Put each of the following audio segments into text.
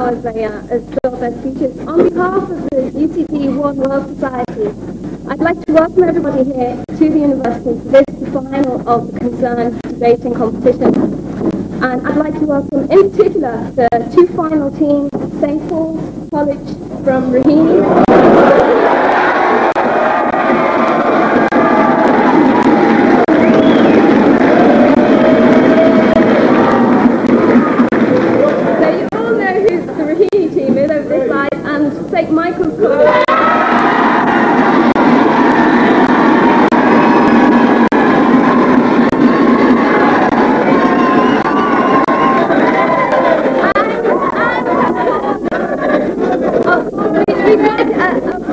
as their speeches. On behalf of the UCD One World Society, I'd like to welcome everybody here to the university for this, the final of the Concern debating competition. And I'd like to welcome in particular the two final teams, St. Paul's College from Raheny. St. Michael's College.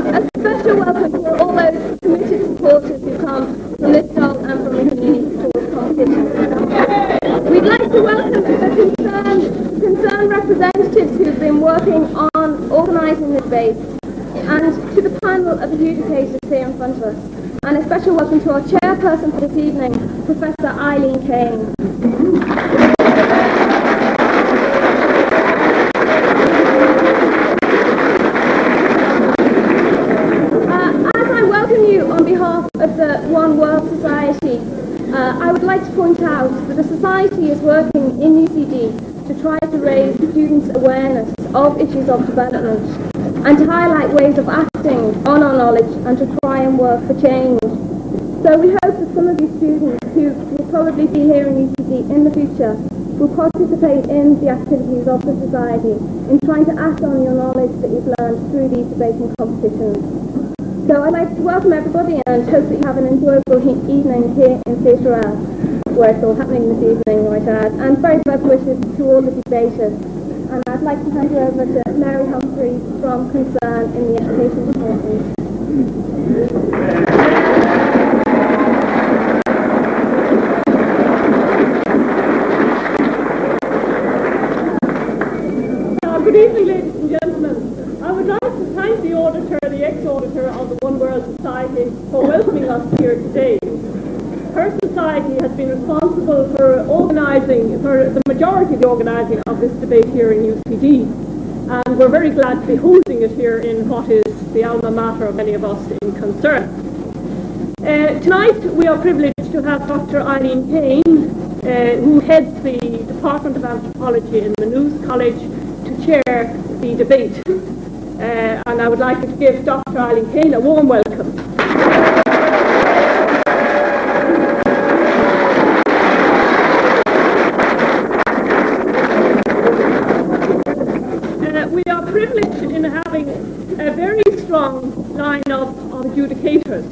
A special welcome to all those committed supporters who come from Listowel and from Raheny towards competition. We'd like to welcome the concerned representatives who've been working on organising the debate, and to the panel of adjudicators here in front of us. And a special welcome to our chairperson for this evening, Professor Eileen Kane. As I welcome you on behalf of the One World Society, I would like to point out that the Society is working in UCD to try to raise students' awareness of issues of development and to highlight ways of acting on our knowledge and to try and work for change. So we hope that some of you students who will probably be here in UCD in the future will participate in the activities of the Society in trying to act on your knowledge that you've learned through these debating competitions. So I'd like to welcome everybody and hope that you have an enjoyable evening here in Theatre Hour, where it's all happening this evening, I might add, and very best wishes to all the debaters. And I'd like to hand you over to Mary Humphreys from Concern in the Education Department. Good evening, ladies and gentlemen. I would like to thank the auditor, the ex-auditor of the One World Society, for welcoming us here today. Her society has been responsible for organising, for the majority of the organising of this debate here in UCD, and we're very glad to be hosting it here in what is the alma mater of many of us in Concern. Tonight we are privileged to have Dr. Eileen Kane, who heads the Department of Anthropology in Mann College, to chair the debate. And I would like to give Dr. Eileen Kane a warm welcome. We are privileged in having a very strong lineup of adjudicators.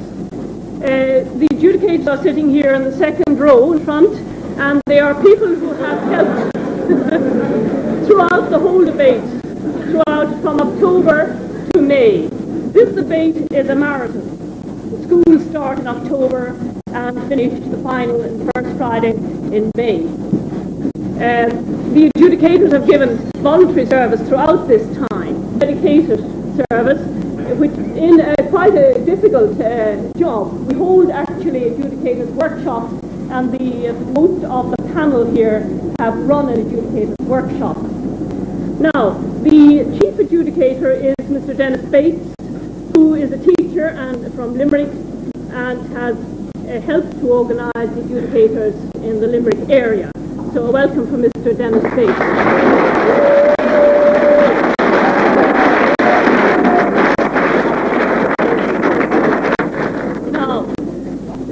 The adjudicators are sitting here in the second row in front, and they are people who have helped throughout the whole debate, throughout from October to May. This debate is a marathon. The schools start in October and finish the final and first Friday in May. The adjudicators have given voluntary service throughout this time, dedicated service, which in quite a difficult job. We hold actually adjudicators workshops, and most of the panel here have run an adjudicators workshop. Now, the chief adjudicator is Mr. Dennis Bates, who is a teacher and from Limerick and has helped to organise the adjudicators in the Limerick area. So a welcome from Mr. Dennis Bates. Now,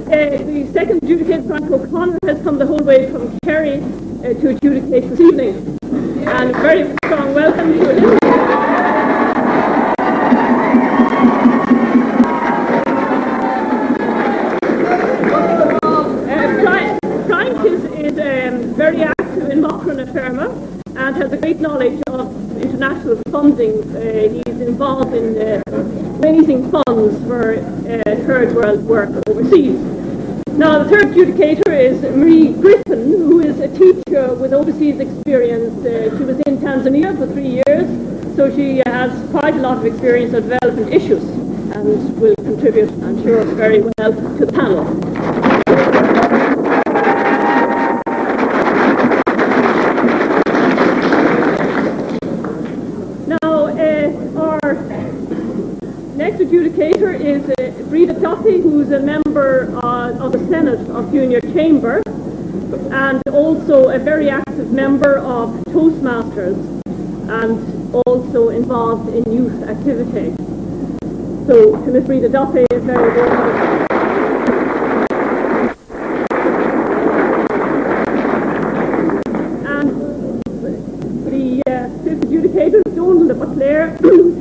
the second adjudicator, Cronin, has come the whole way from Kerry to adjudicate this evening. And a very strong welcome to him. Frank is very active in Macron Firma and has a great knowledge of international funding. He's involved in raising funds for Third World work overseas. Now, the third adjudicator is Marie Griffin, who is a teacher with overseas experience. She was in Tanzania for 3 years, so she has quite a lot of experience on development issues and will contribute, I'm sure, very well to the panel. adjudicator is Breda Duffy, who's a member of the Senate of Junior Chamber and also a very active member of Toastmasters and also involved in youth activity. So to Ms. Breda Duffy, a very warm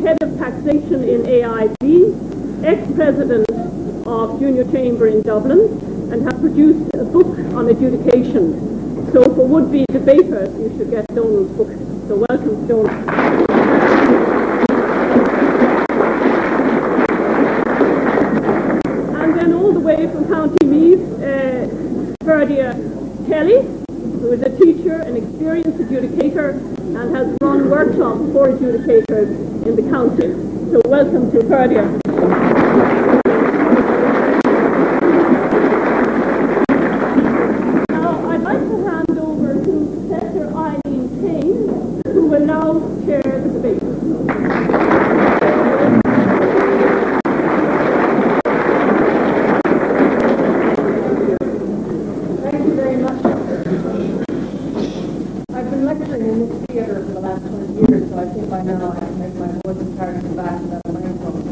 head of taxation in AIB, ex-president of Junior Chamber in Dublin, and has produced a book on adjudication. So for would-be debaters, you should get Donald's book. So welcome, Donald. And then all the way from County Meath, Ferdia Kelly, who is a teacher, an experienced adjudicator, and has run workshops for adjudicators in the county. So welcome to Ferdia. Now I'd like to hand over to Professor Eileen Kane, who will now chair the debate. Thank you very much. I've been lecturing in this theatre for the last 20 years, so I think by now I can make my voice entirely back to that microphone.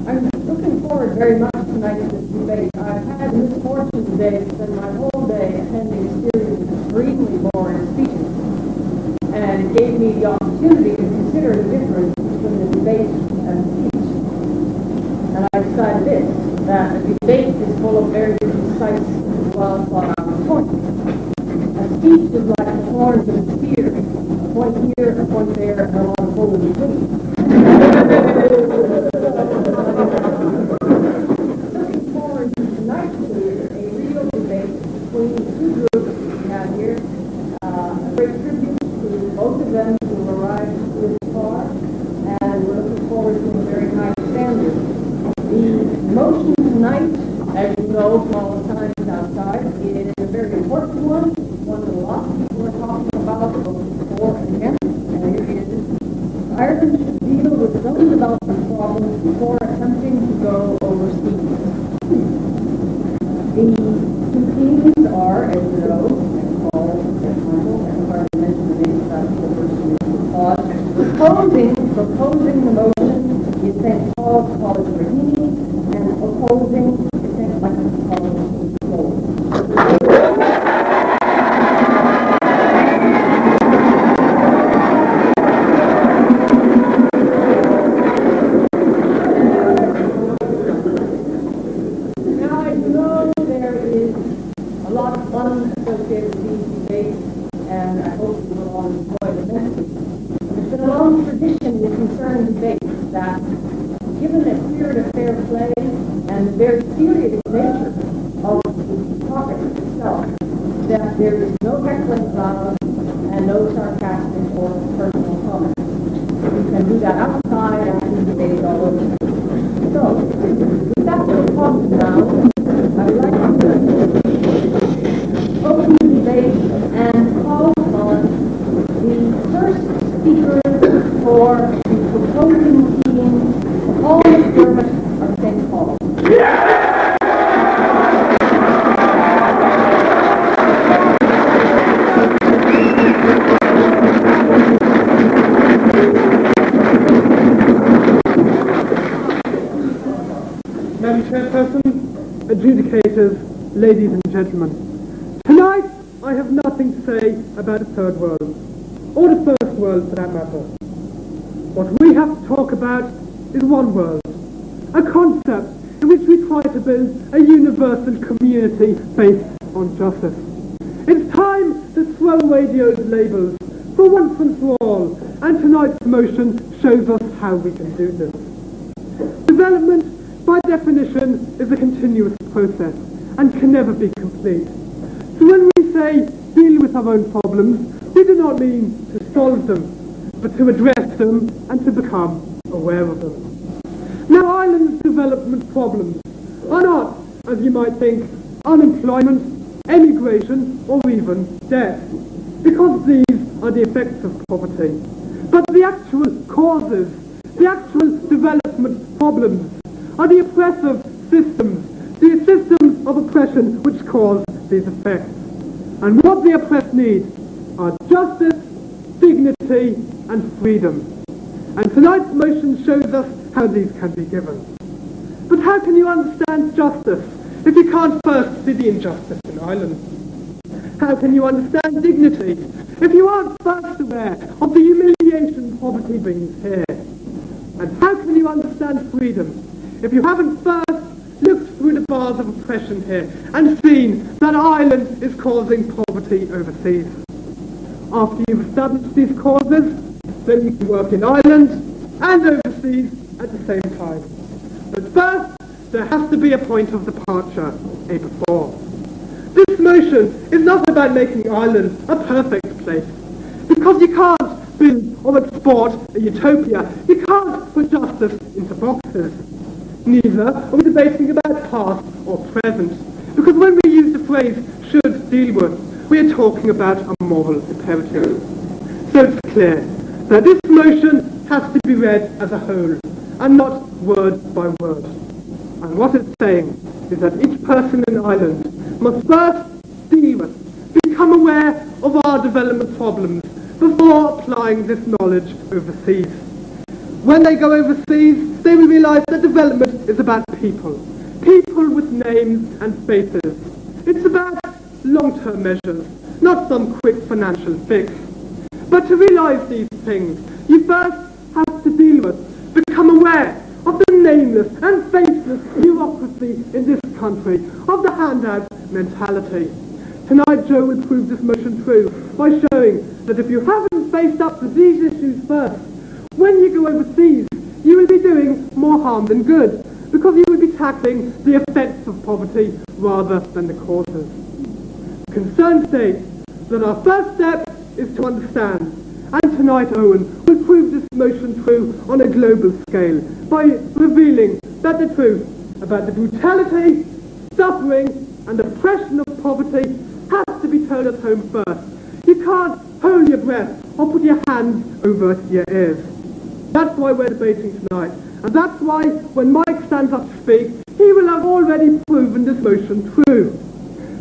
I'm looking forward very much tonight to this debate. I've had the misfortune today to spend my whole day attending a series of extremely boring speeches, and it gave me the opportunity to consider the difference between the debate and the speech. And I decided this, that the debate is full of very precise, well thought out points. A speech is like the horns of a steer, a point here, a point there, and a lot of holes in between. Looking forward to tonight to a real debate between the two groups we have here. A great tribute to both of them who have arrived this far, and we're looking forward to a very high standard. The motion tonight, as you know from all the times outside, is a very important one that a lot of people are talking about, both for and against, and here it is. Ireland should deal with some development problems before attempting to go overseas. The two themes are, as you know, and Paul and Michael, and I've already mentioned the names of that the person who cause. Proposing the motion is St. Paul's College Raheny, and opposing is St. Michael's College Listowel. Associated with these debates, and I hope you will all enjoy the message. There's been a long tradition in the concerned debates that, given the spirit of fair play and the very serious nature of the topic itself, that there is no heckling allowed and no sarcastic or personal comment. You can do that outside after the debate is all over. So, with that little comment now, I would like to open the debate and call on the first speaker for the proposing team, Paul McDermott of St. Paul. Madam Chairperson, adjudicators, ladies and gentlemen. Tonight, I have nothing to say about the third world, or the first world for that matter. What we have to talk about is one world, a concept in which we try to build a universal community based on justice. It's time to throw away the old labels for once and for all, and tonight's motion shows us how we can do this. Development, by definition, is a continuous process and can never be complete. So when we say deal with our own problems, we do not mean to solve them, but to address them and to become aware of them. Now, Ireland's development problems are not, as you might think, unemployment, emigration, or even death, because these are the effects of poverty. But the actual causes, the actual development problems are the oppressive systems, the systems of oppression which cause these effects. And what the oppressed need are justice, dignity, and freedom. And tonight's motion shows us how these can be given. But how can you understand justice if you can't first see the injustice in Ireland? How can you understand dignity if you aren't first aware of the humiliation poverty brings here? And how can you understand freedom if you haven't first looked through the bars of oppression here and seen that Ireland is causing poverty overseas? After you've established these causes, then you can work in Ireland and overseas at the same time. But first, there has to be a point of departure, a before. This motion is not about making Ireland a perfect place, because you can't build or export a utopia. You can't put justice into boxes. Neither are we debating about past or present, because when we use the phrase should deal with, we are talking about a moral imperative. So it's clear that this motion has to be read as a whole, and not word by word. And what it's saying is that each person in Ireland must first deal with, become aware of our development problems before applying this knowledge overseas. When they go overseas, they will realise that development is about people. People with names and faces. It's about long-term measures, not some quick financial fix. But to realise these things, you first have to deal with, become aware of the nameless and faceless bureaucracy in this country, of the handout mentality. Tonight Joe will prove this motion true by showing that if you haven't faced up to these issues first, when you go overseas, you will be doing more harm than good, because you will be tackling the effects of poverty rather than the causes. Concern states that our first step is to understand, and tonight Owen will prove this motion true on a global scale by revealing that the truth about the brutality, suffering and oppression of poverty has to be told at home first. You can't hold your breath or put your hands over your ears. That's why we're debating tonight, and that's why when Mike stands up to speak, he will have already proven this motion true.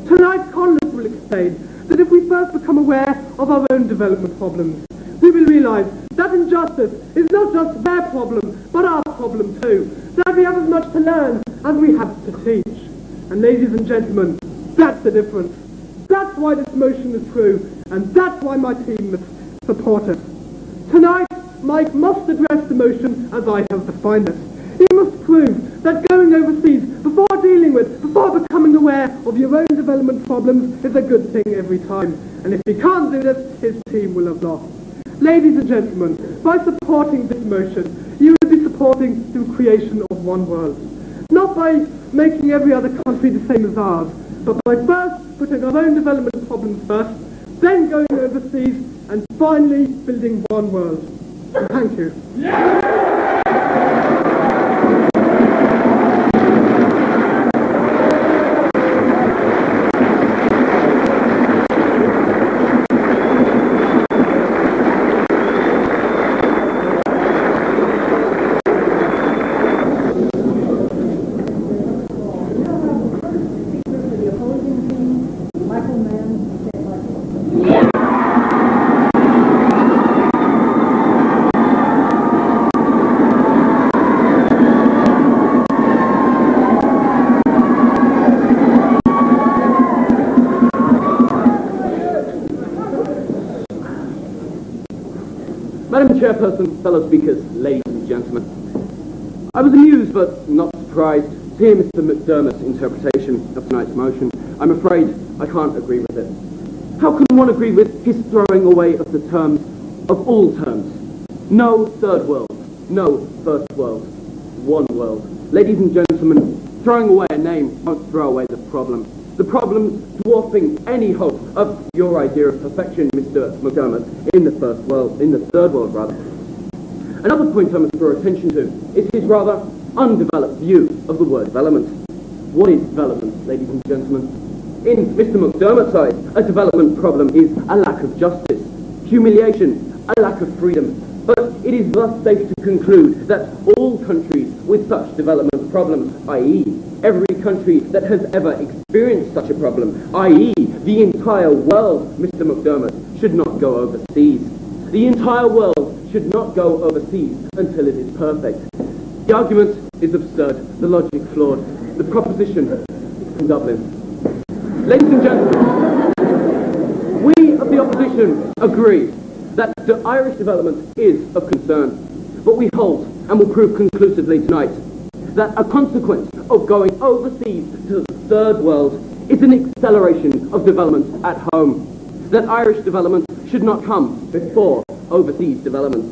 Tonight Conlon will explain that if we first become aware of our own development problems, we will realise that injustice is not just their problem, but our problem too, that we have as much to learn as we have to teach. And ladies and gentlemen, that's the difference. That's why this motion is true, and that's why my team must support it. Tonight, Mike must address the motion as I have defined it. He must prove that going overseas before dealing with, before becoming aware of your own development problems is a good thing every time. And if he can't do this, his team will have lost. Ladies and gentlemen, by supporting this motion, you will be supporting the creation of one world. Not by making every other country the same as ours, but by first putting our own development problems first, then going overseas, and finally building one world. Thank you. Madam Chairperson, fellow speakers, ladies and gentlemen, I was amused but not surprised to hear Mr. McDermott's interpretation of tonight's motion. I'm afraid I can't agree with it. How can one agree with his throwing away of the terms, of all terms? No third world, no first world, one world. Ladies and gentlemen, throwing away a name won't throw away the problem. The problem's dwarfing any hope of your idea of perfection, Mr. McDermott, in the first world, in the third world, rather. Another point I must draw attention to is his rather undeveloped view of the word development. What is development, ladies and gentlemen? In Mr. McDermott's eyes, a development problem is a lack of justice, humiliation, a lack of freedom. But it is thus safe to conclude that all all countries with such development problems, i.e. every country that has ever experienced such a problem, i.e. the entire world, Mr. McDermott, should not go overseas. The entire world should not go overseas until it is perfect. The argument is absurd, the logic flawed, the proposition from Dublin. Ladies and gentlemen, we of the opposition agree that the Irish development is of concern, but we hold, and will prove conclusively tonight, that a consequence of going overseas to the third world is an acceleration of development at home, that Irish development should not come before overseas development.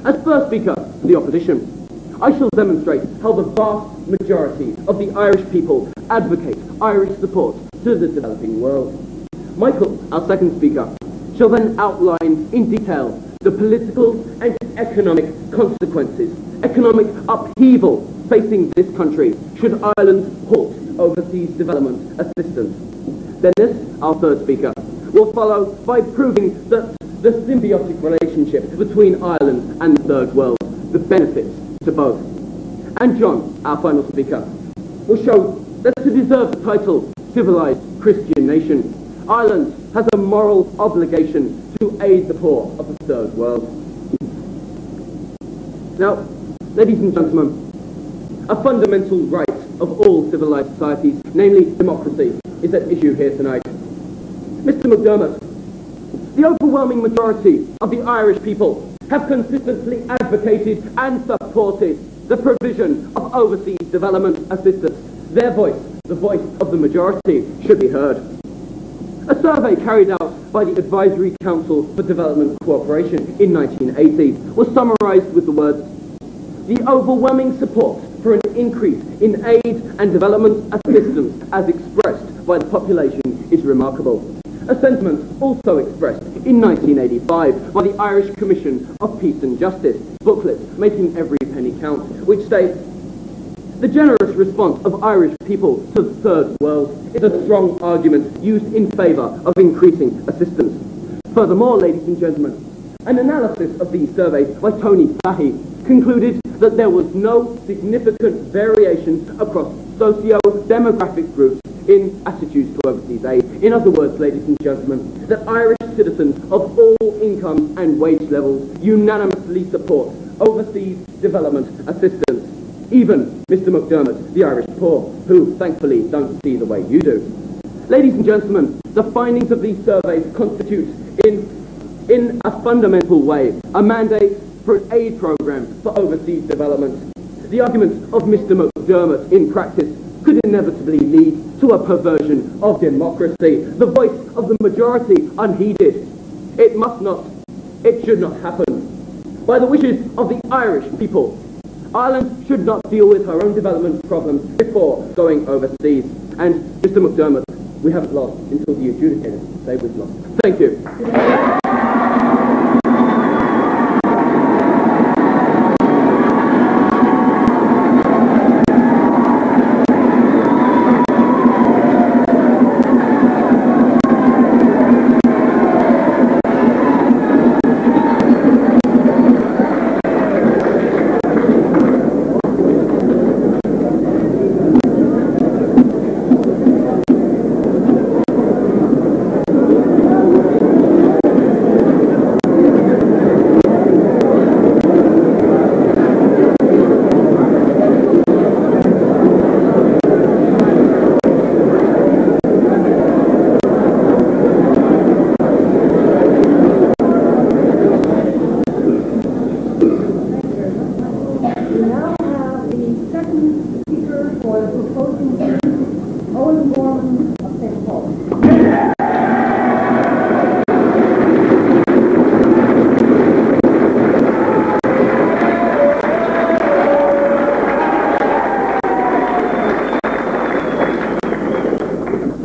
As first speaker for the opposition, I shall demonstrate how the vast majority of the Irish people advocate Irish support to the developing world. Michael, our second speaker, shall then outline in detail the political and economic consequences, economic upheaval facing this country should Ireland halt overseas development assistance. Dennis, our third speaker, will follow by proving that the symbiotic relationship between Ireland and the third world, the benefits to both. And John, our final speaker, will show that to deserve the title civilized Christian nation, Ireland has a moral obligation to aid the poor of the third world. Now, ladies and gentlemen, a fundamental right of all civilized societies, namely democracy, is at issue here tonight. Mr. McDermott, the overwhelming majority of the Irish people have consistently advocated and supported the provision of overseas development assistance. Their voice, the voice of the majority, should be heard. A survey carried out by the Advisory Council for Development Cooperation in 1980 was summarised with the words, "The overwhelming support for an increase in aid and development assistance as expressed by the population is remarkable." A sentiment also expressed in 1985 by the Irish Commission of Peace and Justice booklet, Making Every Penny Count, which states, "The generous response of Irish people to the third world is a strong argument used in favour of increasing assistance." Furthermore, ladies and gentlemen, an analysis of these surveys by Tony Fahey concluded that there was no significant variation across socio-demographic groups in attitudes to overseas aid. In other words, ladies and gentlemen, that Irish citizens of all incomes and wage levels unanimously support overseas development assistance. Even Mr. McDermott, the Irish poor, who thankfully don't see the way you do. Ladies and gentlemen, the findings of these surveys constitute, in a fundamental way, a mandate for an aid programme for overseas development. The arguments of Mr. McDermott in practice could inevitably lead to a perversion of democracy, the voice of the majority unheeded. It must not, it should not happen. By the wishes of the Irish people, Ireland should not deal with her own development problems before going overseas. And Mr. McDermott, we haven't lost until the adjudicators say we've lost. Thank you.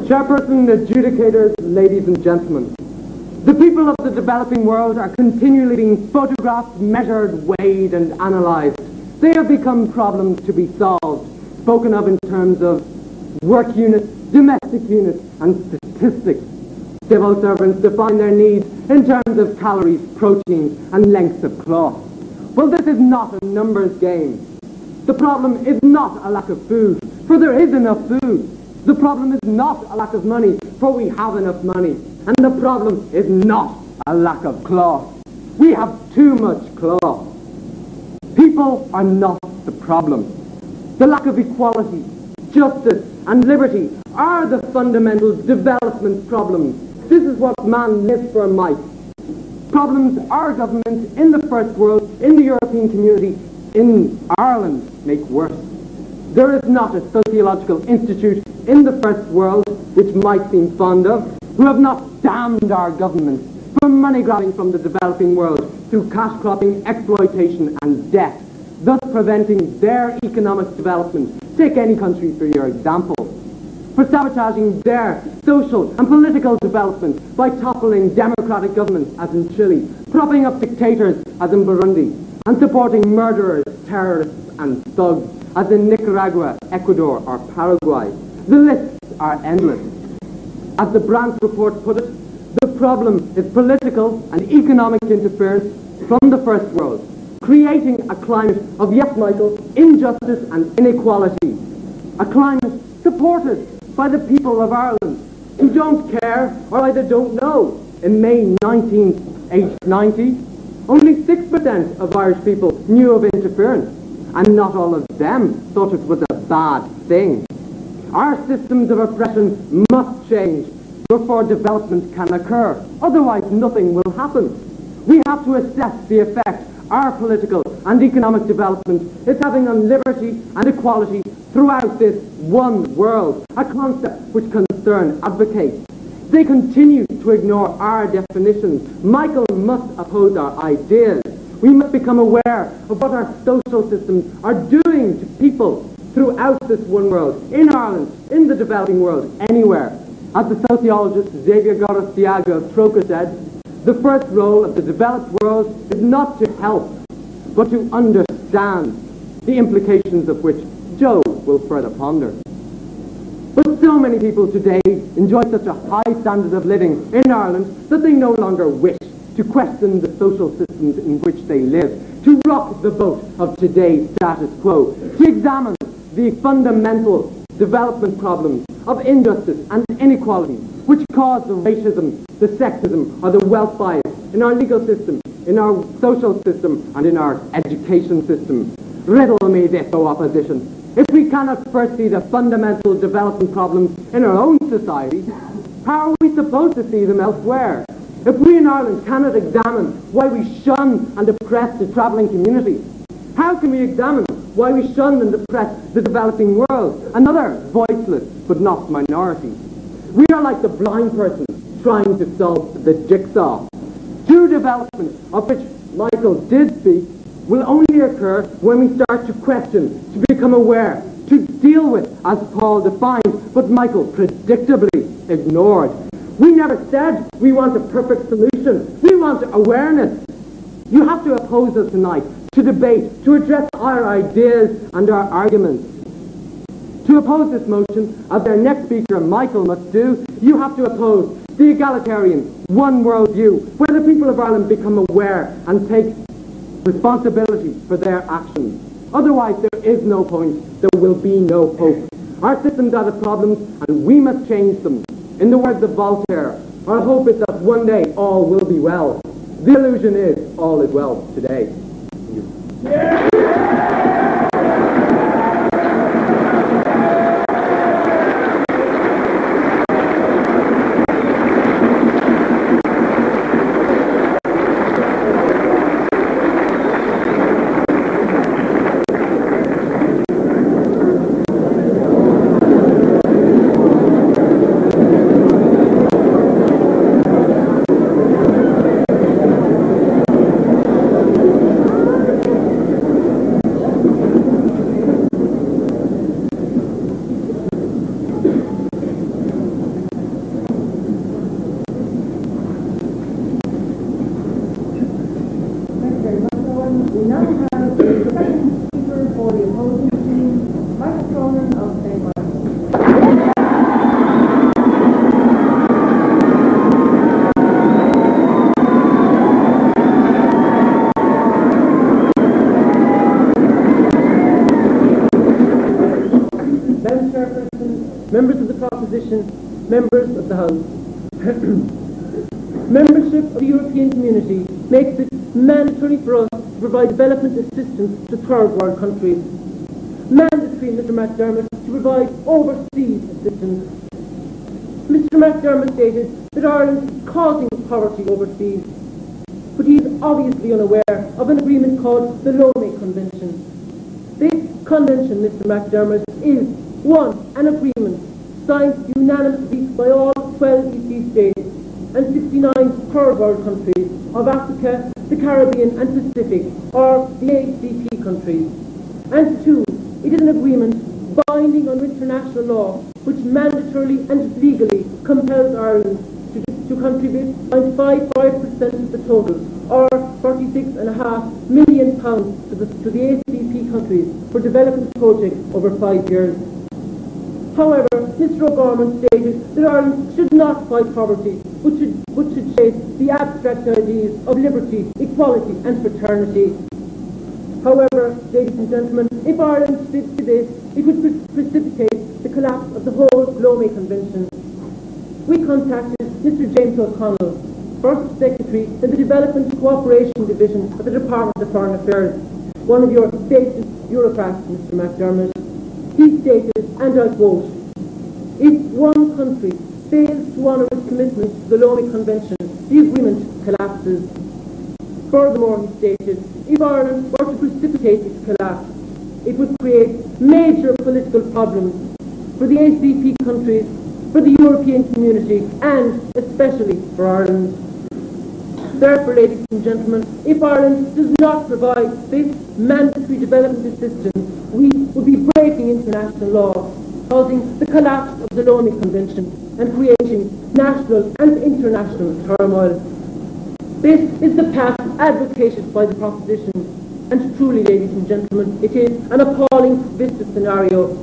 Chairperson, adjudicators, ladies and gentlemen, the people of the developing world are continually being photographed, measured, weighed, and analysed. They have become problems to be solved, spoken of in terms of work units, domestic units, and statistics. Civil servants define their needs in terms of calories, proteins, and lengths of cloth. Well, this is not a numbers game. The problem is not a lack of food, for there is enough food. The problem is not a lack of money, for we have enough money. And the problem is not a lack of cloth. We have too much cloth. People are not the problem. The lack of equality, justice, and liberty are the fundamental development problems. This is what Mann lives for, Mike. Problems our government in the first world, in the European community, in Ireland make worse. There is not a sociological institute in the first world, which Mike seems fond of, who have not damned our government for money grabbing from the developing world through cash cropping, exploitation and debt, thus preventing their economic development. Take any country for your example. For sabotaging their social and political development by toppling democratic governments, as in Chile, propping up dictators, as in Burundi, and supporting murderers, terrorists and thugs, as in Nicaragua, Ecuador or Paraguay. The lists are endless. As the Brandt report put it, the problem is political and economic interference from the first world, creating a climate of, yes, Michael, injustice and inequality. A climate supported by the people of Ireland, who don't care or either don't know. In May 1990, only 6% of Irish people knew of interference, and not all of them thought it was a bad thing. Our systems of oppression must change before development can occur. Otherwise, nothing will happen. We have to assess the effect our political and economic development is having on liberty and equality throughout this one world, a concept which Concern advocates. They continue to ignore our definitions. Michael must oppose our ideas. We must become aware of what our social systems are doing to people throughout this one world, in Ireland, in the developing world, anywhere. As the sociologist Xavier Gorostiaga of Troca said, the first role of the developed world is not to help, but to understand, the implications of which Joe will further ponder. But so many people today enjoy such a high standard of living in Ireland that they no longer wish to question the social systems in which they live, to rock the boat of today's status quo, to examine the fundamental development problems of injustice and inequality which cause the racism, the sexism, or the wealth bias in our legal system, in our social system, and in our education system. Riddle me this, O opposition. If we cannot first see the fundamental development problems in our own society, how are we supposed to see them elsewhere? If we in Ireland cannot examine why we shun and oppress the travelling community, how can we examine why we shun and oppress the developing world, another voiceless but not minority? We are like the blind person trying to solve the jigsaw. True development, of which Michael did speak, will only occur when we start to question, to become aware, to deal with, as Paul defined, but Michael predictably ignored. We never said we want a perfect solution. We want awareness. You have to oppose us tonight, to debate, to address our ideas and our arguments. To oppose this motion, as their next speaker, Michael, must do, you have to oppose the egalitarian, one world view, where the people of Ireland become aware and take responsibility for their actions. Otherwise, there is no point, there will be no hope. Our systems are the problems, and we must change them. In the words of Voltaire, our hope is that one day all will be well. The illusion is all is well today. members of the proposition, members of the House. Membership of the European Community makes it mandatory for us to provide development assistance to third world countries. Mandatory, Mr. McDermott, to provide overseas assistance. Mr. McDermott stated that Ireland is causing poverty overseas, but he is obviously unaware of an agreement called the Lomé Convention. This convention, Mr. McDermott, is, one, an agreement signed unanimously by all 12 EC states and 69 third world countries of Africa, the Caribbean and Pacific, or the ACP countries. And two, it is an agreement binding on international law which mandatorily and legally compels Ireland to contribute 0.55% of the total, or £46.5 million to the ACP countries for development projects over 5 years. However, Mr. O'Gorman stated that Ireland should not fight poverty, but should chase the abstract ideas of liberty, equality and fraternity. However, ladies and gentlemen, if Ireland sticks to this, it would precipitate the collapse of the whole Lomé Convention. We contacted Mr. James O'Connell, First Secretary in the Development Cooperation Division of the Department of Foreign Affairs, one of your statist bureaucrats, Mr. McDermott. He stated, and I quote, "If one country fails to honour its commitment to the Lomé Convention, the agreement collapses." Furthermore, he stated, if Ireland were to precipitate its collapse, it would create major political problems for the ACP countries, for the European community, and especially for Ireland. Therefore, ladies and gentlemen, if Ireland does not provide this mandatory development assistance, we would be breaking international law, causing the collapse of the Lomé Convention and creating national and international turmoil. This is the path advocated by the proposition, and truly, ladies and gentlemen, it is an appalling vista scenario,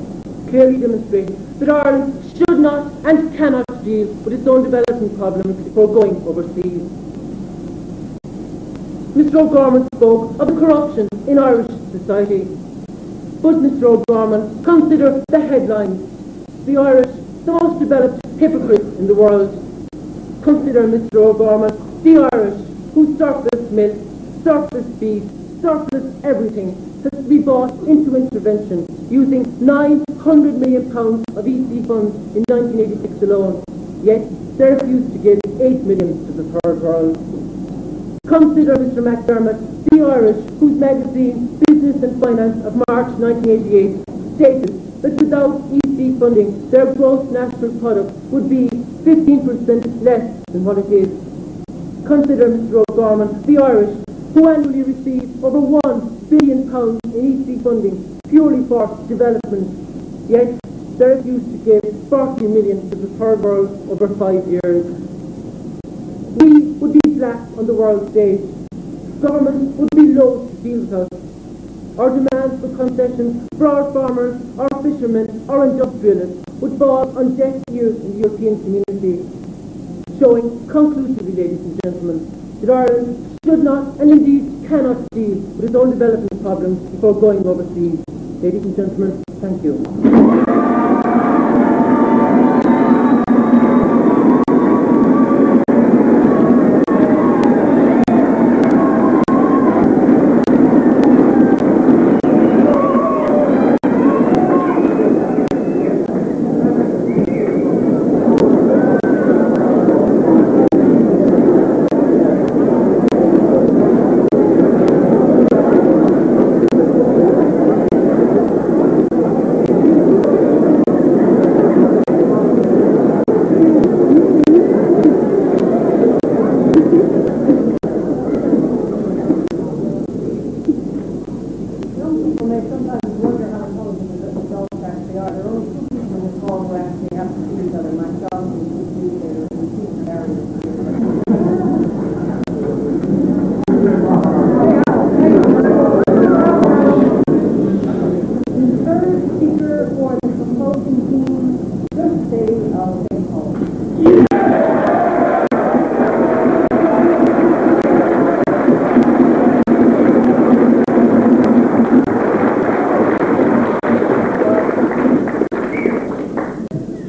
clearly demonstrating that Ireland should not and cannot deal with its own development problems before going overseas. Mr. O'Gorman spoke of the corruption in Irish society, but Mr. O'Gorman, consider the headlines. The Irish, the most developed hypocrites in the world. Consider, Mr. O'Gorman, the Irish, whose surplus milk, surplus beef, surplus everything has to be bought into intervention using £900 million of EC funds in 1986 alone, yet they refuse to give £8 million to the third world. Consider, Mr. McDermott, the Irish, whose magazine Business and Finance of March 1988 stated that without EC funding, their gross national product would be 15% less than what it is. Consider, Mr. O'Gorman, the Irish, who annually receive over £1 billion in EC funding purely for development, yet they refuse to give £40 million to the third world over 5 years. We would be black on the world stage. Governments would be loath to deal with us. Our demands for concessions for our farmers, our fishermen, our industrialists would fall on deaf ears in the European community, showing conclusively, ladies and gentlemen, that Ireland should not and indeed cannot deal with its own development problems before going overseas. Ladies and gentlemen, thank you.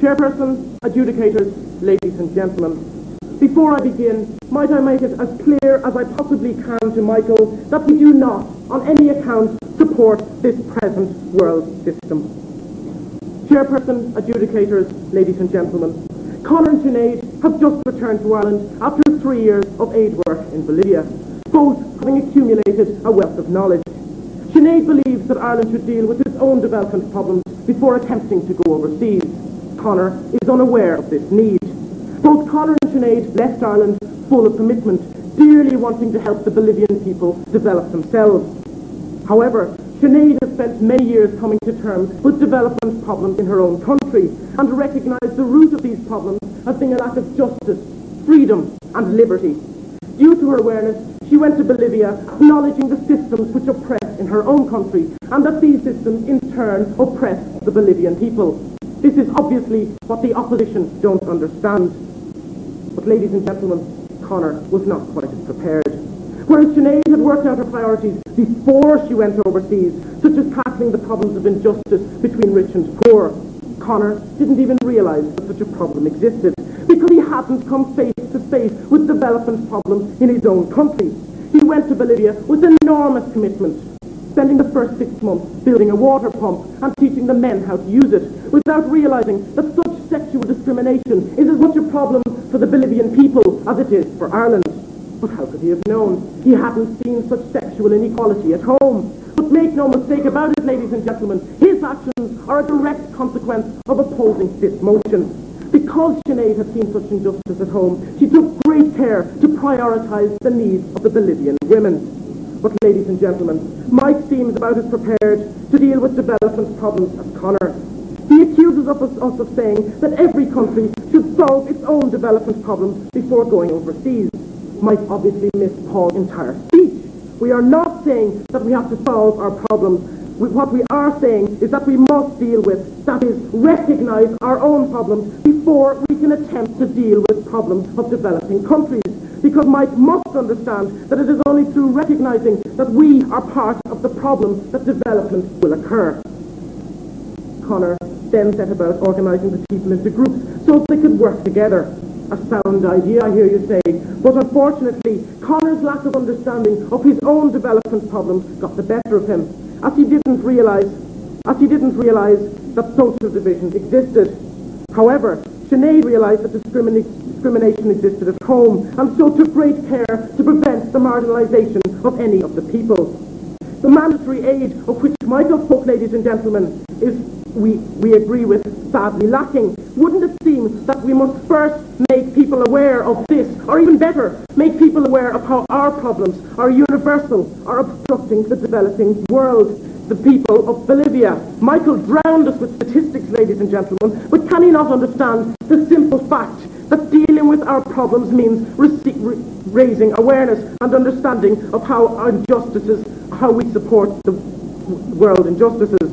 Chairperson, adjudicators, ladies and gentlemen, before I begin, might I make it as clear as I possibly can to Michael that we do not, on any account, support this present world system. Chairperson, adjudicators, ladies and gentlemen, Conor and Sinead have just returned to Ireland after 3 years of aid work in Bolivia, both having accumulated a wealth of knowledge. Sinead believes that Ireland should deal with its own development problems before attempting to go overseas. Conor is unaware of this need. Both Conor and Sinead left Ireland full of commitment, dearly wanting to help the Bolivian people develop themselves. However, Sinead has spent many years coming to terms with development problems in her own country and recognised the root of these problems as being a lack of justice, freedom and liberty. Due to her awareness, she went to Bolivia acknowledging the systems which oppress in her own country and that these systems in turn oppress the Bolivian people. This is obviously what the opposition don't understand. But ladies and gentlemen, Conor was not quite as prepared. Whereas Sinead had worked out her priorities before she went overseas, such as tackling the problems of injustice between rich and poor, Conor didn't even realise that such a problem existed because he hadn't come face to face with development problems in his own country. He went to Bolivia with enormous commitment, spending the first 6 months building a water pump and teaching the men how to use it, without realising that such sexual discrimination is as much a problem for the Bolivian people as it is for Ireland. But how could he have known? He hadn't seen such sexual inequality at home. But make no mistake about it, ladies and gentlemen, his actions are a direct consequence of opposing this motion. Because Sinead had seen such injustice at home, she took great care to prioritise the needs of the Bolivian women. But ladies and gentlemen, Mike seems about as prepared to deal with development problems as Conor. He accuses us of saying that every country should solve its own development problems before going overseas. Mike obviously missed Paul's entire speech. We are not saying that we have to solve our problems. What we are saying is that we must deal with, that is, recognise our own problems before we can attempt to deal with problems of developing countries. Because Mike must understand that it is only through recognising that we are part of the problem that development will occur. Conor then set about organising the people into groups so they could work together. A sound idea, I hear you say, but unfortunately, Conor's lack of understanding of his own development problems got the better of him, as he didn't realise that social division existed. However, Sinead realised that discrimination existed at home, and so took great care to prevent the marginalisation of any of the people. The mandatory aid of which Michael spoke, ladies and gentlemen, is, we agree with, sadly lacking. Wouldn't it seem that we must first make people aware of this, or even better, make people aware of how our problems are universal, are obstructing the developing world, the people of Bolivia? Michael drowned us with statistics, ladies and gentlemen, but can he not understand the simple fact that dealing with our problems means raising awareness and understanding of how injustices, how we support the world injustices?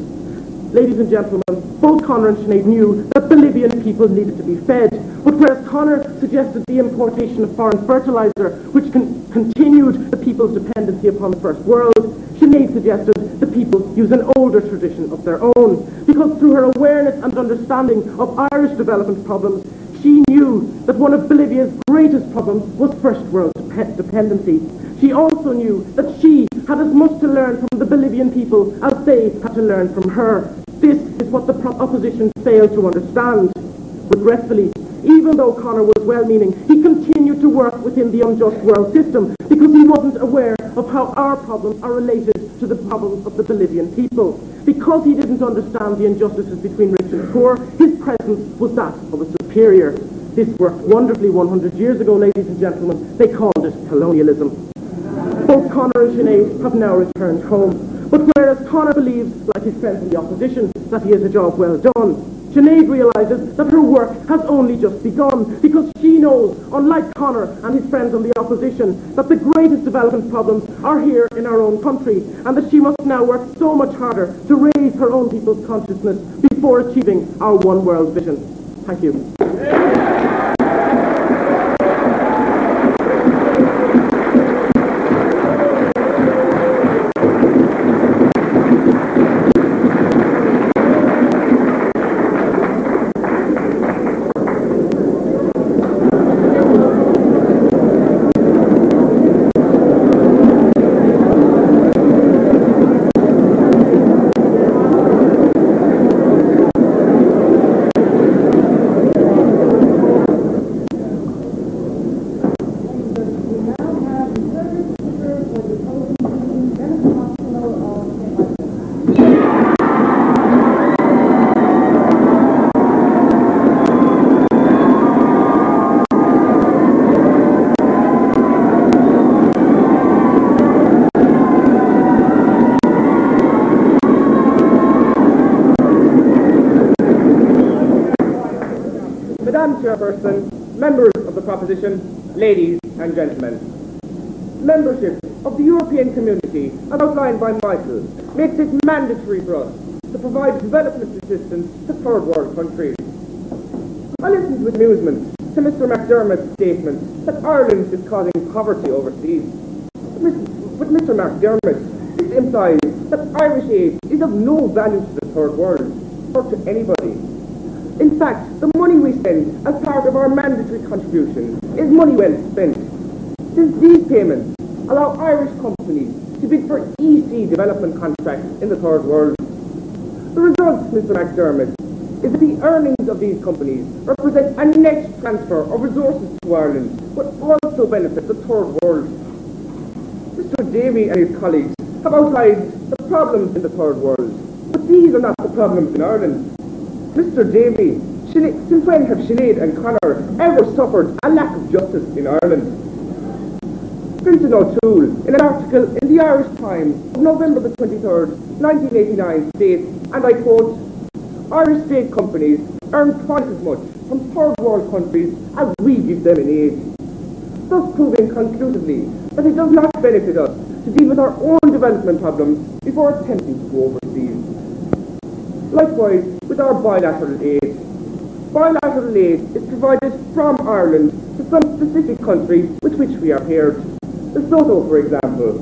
Ladies and gentlemen, both Conor and Sinead knew that Bolivian people needed to be fed, but whereas Conor suggested the importation of foreign fertilizer, which continued the people's dependency upon the First World, Sinead suggested the people use an older tradition of their own, because through her awareness and understanding of Irish development problems, she knew that one of Bolivia's greatest problems was First World dependency. She also knew that she had as much to learn from the Bolivian people as they had to learn from her. This is what the opposition failed to understand. Regretfully, even though Conor was well-meaning, he continued to work within the unjust world system because he wasn't aware of how our problems are related to the problems of the Bolivian people. Because he didn't understand the injustices between rich and poor, his presence was that of a superior. This worked wonderfully 100 years ago, ladies and gentlemen. They called it colonialism. Both Conor and Sinead have now returned home. But whereas Conor believes, like his friends in the opposition, that he has a job well done, Sinead realises that her work has only just begun, because she knows, unlike Conor and his friends on the opposition, that the greatest development problems are here in our own country, and that she must now work so much harder to raise her own people's consciousness before achieving our one world vision. Thank you. Madam Chairperson, members of the proposition, ladies and gentlemen. Membership of the European Community, as outlined by Michael, makes it mandatory for us to provide development assistance to third world countries. I listened with amusement to Mr. McDermott's statement that Ireland is causing poverty overseas. With Mr. McDermott, this implies that Irish aid is of no value to the third world, or to anybody. In fact, the money we spend as part of our mandatory contribution is money well spent, since these payments allow Irish companies to bid for EC development contracts in the third world. The result, Mr. McDermott, is that the earnings of these companies represent a net transfer of resources to Ireland, but also benefit the third world. Mr. Davy and his colleagues have outlined the problems in the third world, but these are not the problems in Ireland. Mr. Davy, since when have Sinead and Connor ever suffered a lack of justice in Ireland? Vincent O'Toole, in an article in the Irish Times of November the 23rd, 1989, states, and I quote, Irish state companies earn twice as much from third world countries as we give them in aid, thus proving conclusively that it does not benefit us to deal with our own development problems before attempting to go overseas. Likewise, with our bilateral aid. Bilateral aid is provided from Ireland to some specific country with which we are paired. Lesotho, for example.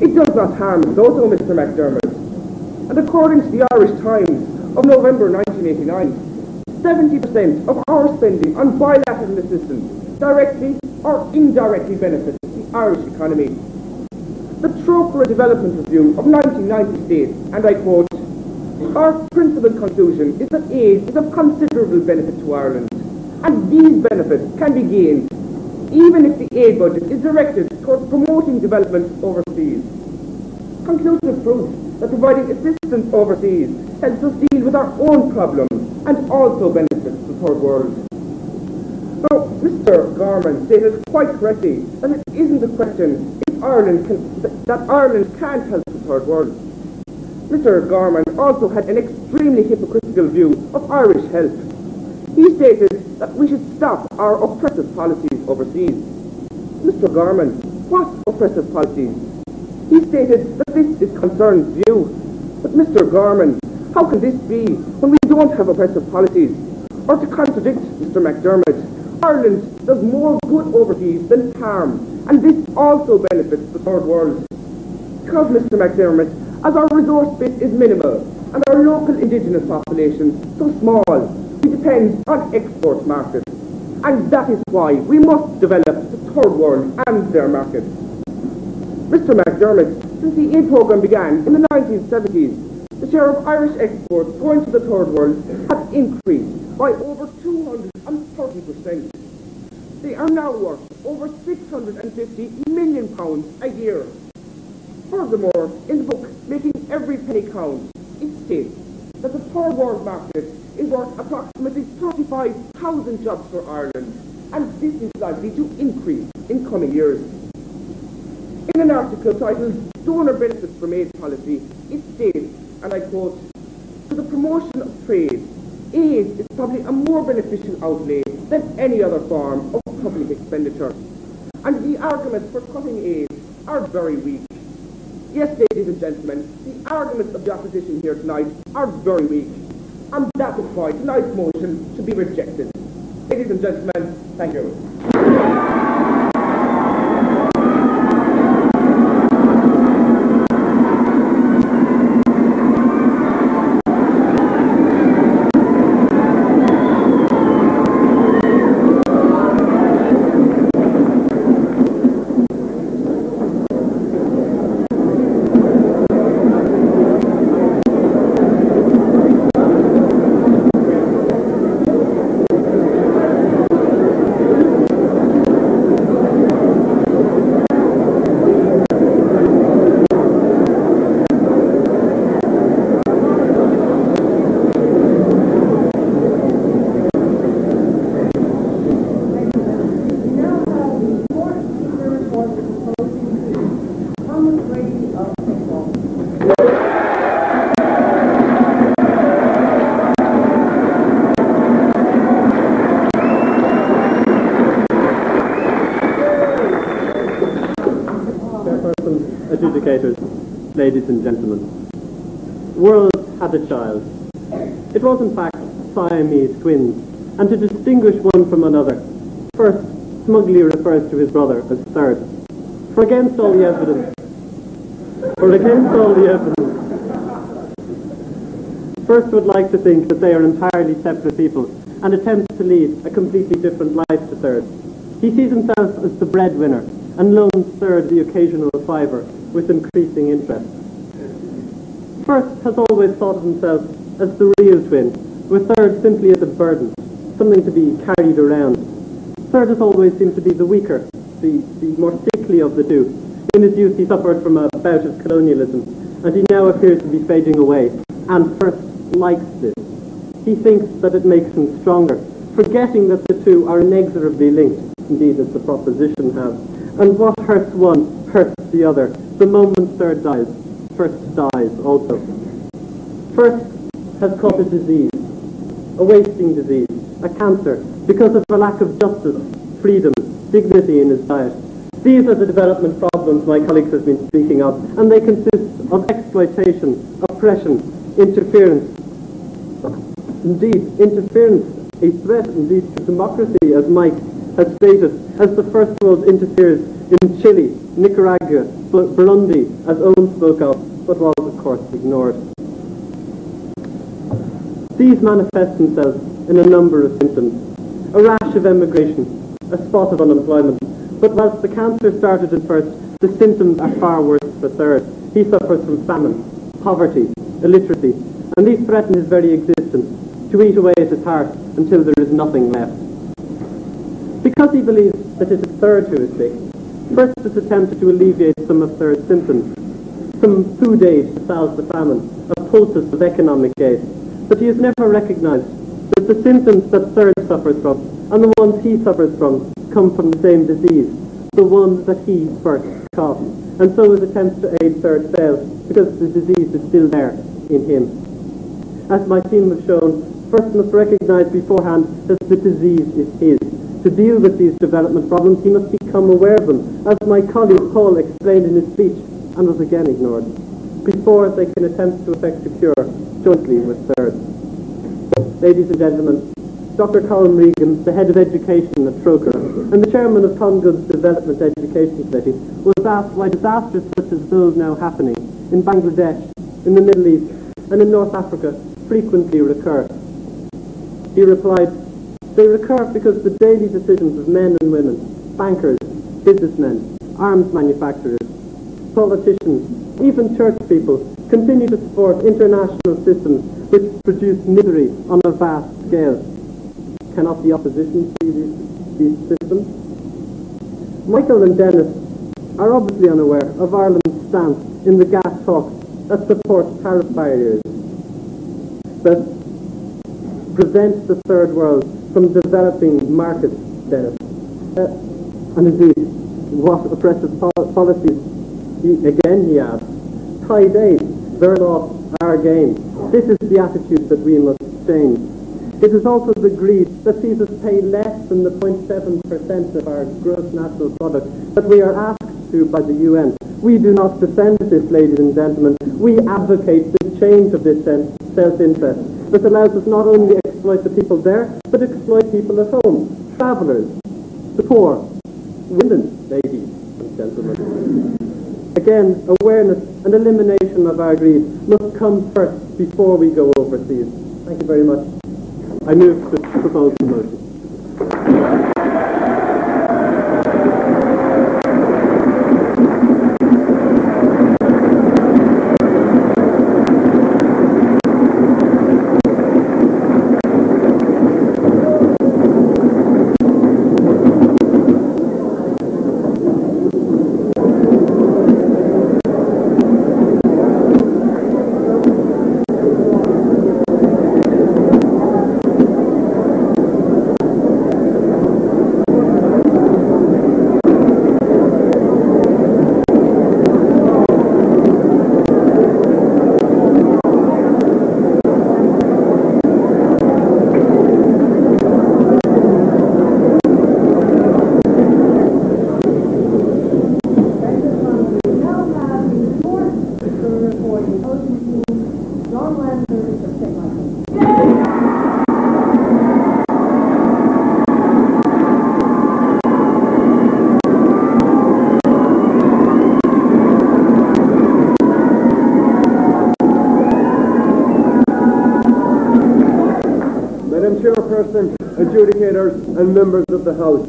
It does not harm Lesotho, Mr. McDermott. And according to the Irish Times of November 1989, 70% of our spending on bilateral assistance directly or indirectly benefits the Irish economy. The Trope for a Development Review of 1990 states, and I quote, our principal conclusion is that aid is of considerable benefit to Ireland, and these benefits can be gained even if the aid budget is directed towards promoting development overseas. Conclusive proof that providing assistance overseas helps us deal with our own problems and also benefits the third world. Now, Mr. Gorman stated quite correctly that it isn't a question if Ireland can't help the third world. Mr. Gorman also had an extremely hypocritical view of Irish help. He stated that we should stop our oppressive policies overseas. Mr. Gorman, what oppressive policies? He stated that this is Concern's view. But Mr. Gorman, how can this be when we don't have oppressive policies? Or to contradict Mr. McDermott, Ireland does more good overseas than harm, and this also benefits the third world. Because, Mr. McDermott, as our resource base is minimal and our local indigenous population so small, we depend on export markets. And that is why we must develop the third world and their markets. Mr. McDermott, since the aid programme began in the 1970s, the share of Irish exports going to the third world has increased by over 230%. They are now worth over £650 million a year. Furthermore, in the book Making Every Penny Count, it states that the third world market is worth approximately 35,000 jobs for Ireland, and this is likely to increase in coming years. In an article titled Donor Benefits from Aid Policy, it states, and I quote, to the promotion of trade, aid is probably a more beneficial outlay than any other form of public expenditure. And the arguments for cutting aid are very weak. Yes, ladies and gentlemen, the arguments of the opposition here tonight are very weak. And that is why tonight's motion should be rejected. Ladies and gentlemen, thank you. educators, ladies and gentlemen. World had a child. It was in fact Siamese twins, and to distinguish one from another, first smugly refers to his brother as third. For against all the evidence, first would like to think that they are entirely separate people and attempts to lead a completely different life to third. He sees himself as the breadwinner and loans third the occasional fiver with increasing interest. First has always thought of himself as the real twin, with third simply as a burden, something to be carried around. Third has always seemed to be the weaker, the more sickly of the two. In his youth he suffered from a bout of colonialism, and he now appears to be fading away, and first likes this. He thinks that it makes him stronger, forgetting that the two are inexorably linked, indeed as the proposition has, and what hurts one hurts the other. The moment third dies, first dies also. First has caught a disease, a wasting disease, a cancer, because of a lack of justice, freedom, dignity in his diet. These are the development problems my colleagues have been speaking of, and they consist of exploitation, oppression, interference. Indeed, interference, a threat indeed to democracy, as Mike has stated, as the First World interferes in Chile, Nicaragua, Burundi, as Owen spoke of, but was of course ignored. These manifest themselves in a number of symptoms. A rash of emigration, a spot of unemployment. But whilst the cancer started at first, the symptoms are far worse for third. He suffers from famine, poverty, illiteracy, and these threaten his very existence, to eat away at his heart until there is nothing left. Because he believes that it is third who is sick, first has attempted to alleviate some of third's symptoms, some food aid to salve the famine, a poultice of economic aid. But he has never recognized that the symptoms that third suffers from and the ones he suffers from come from the same disease, the one that he first caught. And so his attempts to aid third fail, because the disease is still there in him. As my team have shown, first must recognize beforehand that the disease is his. To deal with these development problems, he must become aware of them, as my colleague Paul explained in his speech, and was again ignored, before they can attempt to effect a cure jointly with third. Ladies and gentlemen, Dr. Colin Regan, the head of education at Troker, and the chairman of Congo's Development Education Committee, was asked why disasters such as those now happening in Bangladesh, in the Middle East, and in North Africa frequently recur. He replied, "They recur because the daily decisions of men and women, bankers, businessmen, arms manufacturers, politicians, even church people, continue to support international systems which produce misery on a vast scale. Cannot the opposition see these systems?" Michael and Dennis are obviously unaware of Ireland's stance in the gas talks that supports tariff barriers, that prevent the third world from developing markets, Dennis. And indeed, what oppressive policies, he asks. Tide aid, their loss, our gain. This is the attitude that we must change. It is also the greed that sees us pay less than the 0.7% of our gross national product that we are asked to by the UN. We do not defend this, ladies and gentlemen. We advocate the change of this self-interest that allows us not only to exploit the people there, but exploit people at home, travellers, the poor, women, ladies and gentlemen. Again, awareness and elimination of our greed must come first before we go overseas. Thank you very much. I move to propose the motion. Chairperson, adjudicators and members of the House.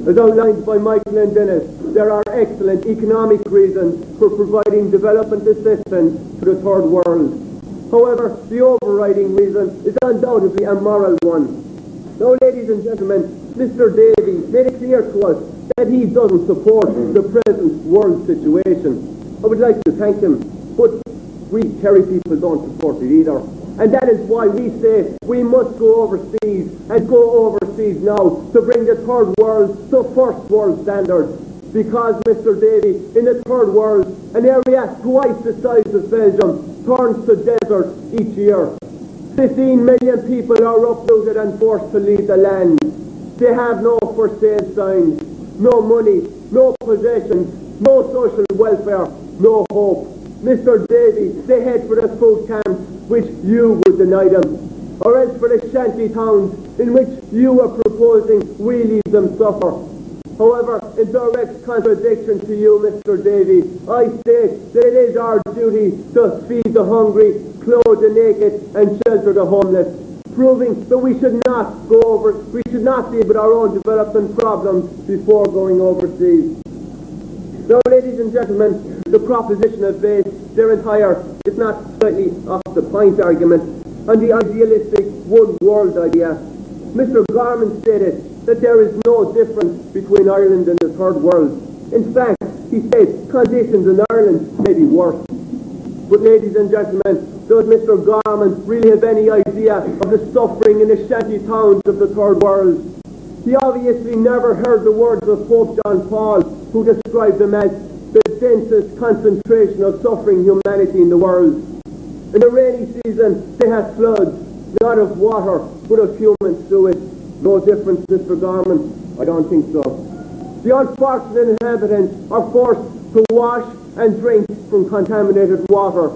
As outlined by Michael and Dennis, there are excellent economic reasons for providing development assistance to the third world. However, the overriding reason is undoubtedly a moral one. Now, ladies and gentlemen, Mr. Davies made it clear to us that he doesn't support the present world situation. I would like to thank him, but we Kerry people don't support it either. And that is why we say we must go overseas, and go overseas now, to bring the third world to first world standards. Because, Mr. Davy, in the third world, an area twice the size of Belgium turns to desert each year. 15 million people are uprooted and forced to leave the land. They have no for sale signs, no money, no possessions, no social welfare, no hope. Mr. Davy, they head for the food camps which you would deny them, or else for the shanty towns in which you are proposing we leave them suffer. However, in direct contradiction to you, Mr. Davy, I state that it is our duty to feed the hungry, clothe the naked, and shelter the homeless, proving that we should not deal with our own development problems before going overseas. Now, ladies and gentlemen, the proposition is based their entire, if not slightly off the point argument, on the idealistic one world idea. Mr. Gorman stated that there is no difference between Ireland and the third world. In fact, he said conditions in Ireland may be worse. But ladies and gentlemen, does Mr. Gorman really have any idea of the suffering in the shanty towns of the third world? He obviously never heard the words of Pope John Paul, who described them as the densest concentration of suffering humanity in the world. In the rainy season, they have floods, not of water, but of human sewage. No difference, Mr. Gorman? I don't think so. The unfortunate inhabitants are forced to wash and drink from contaminated water.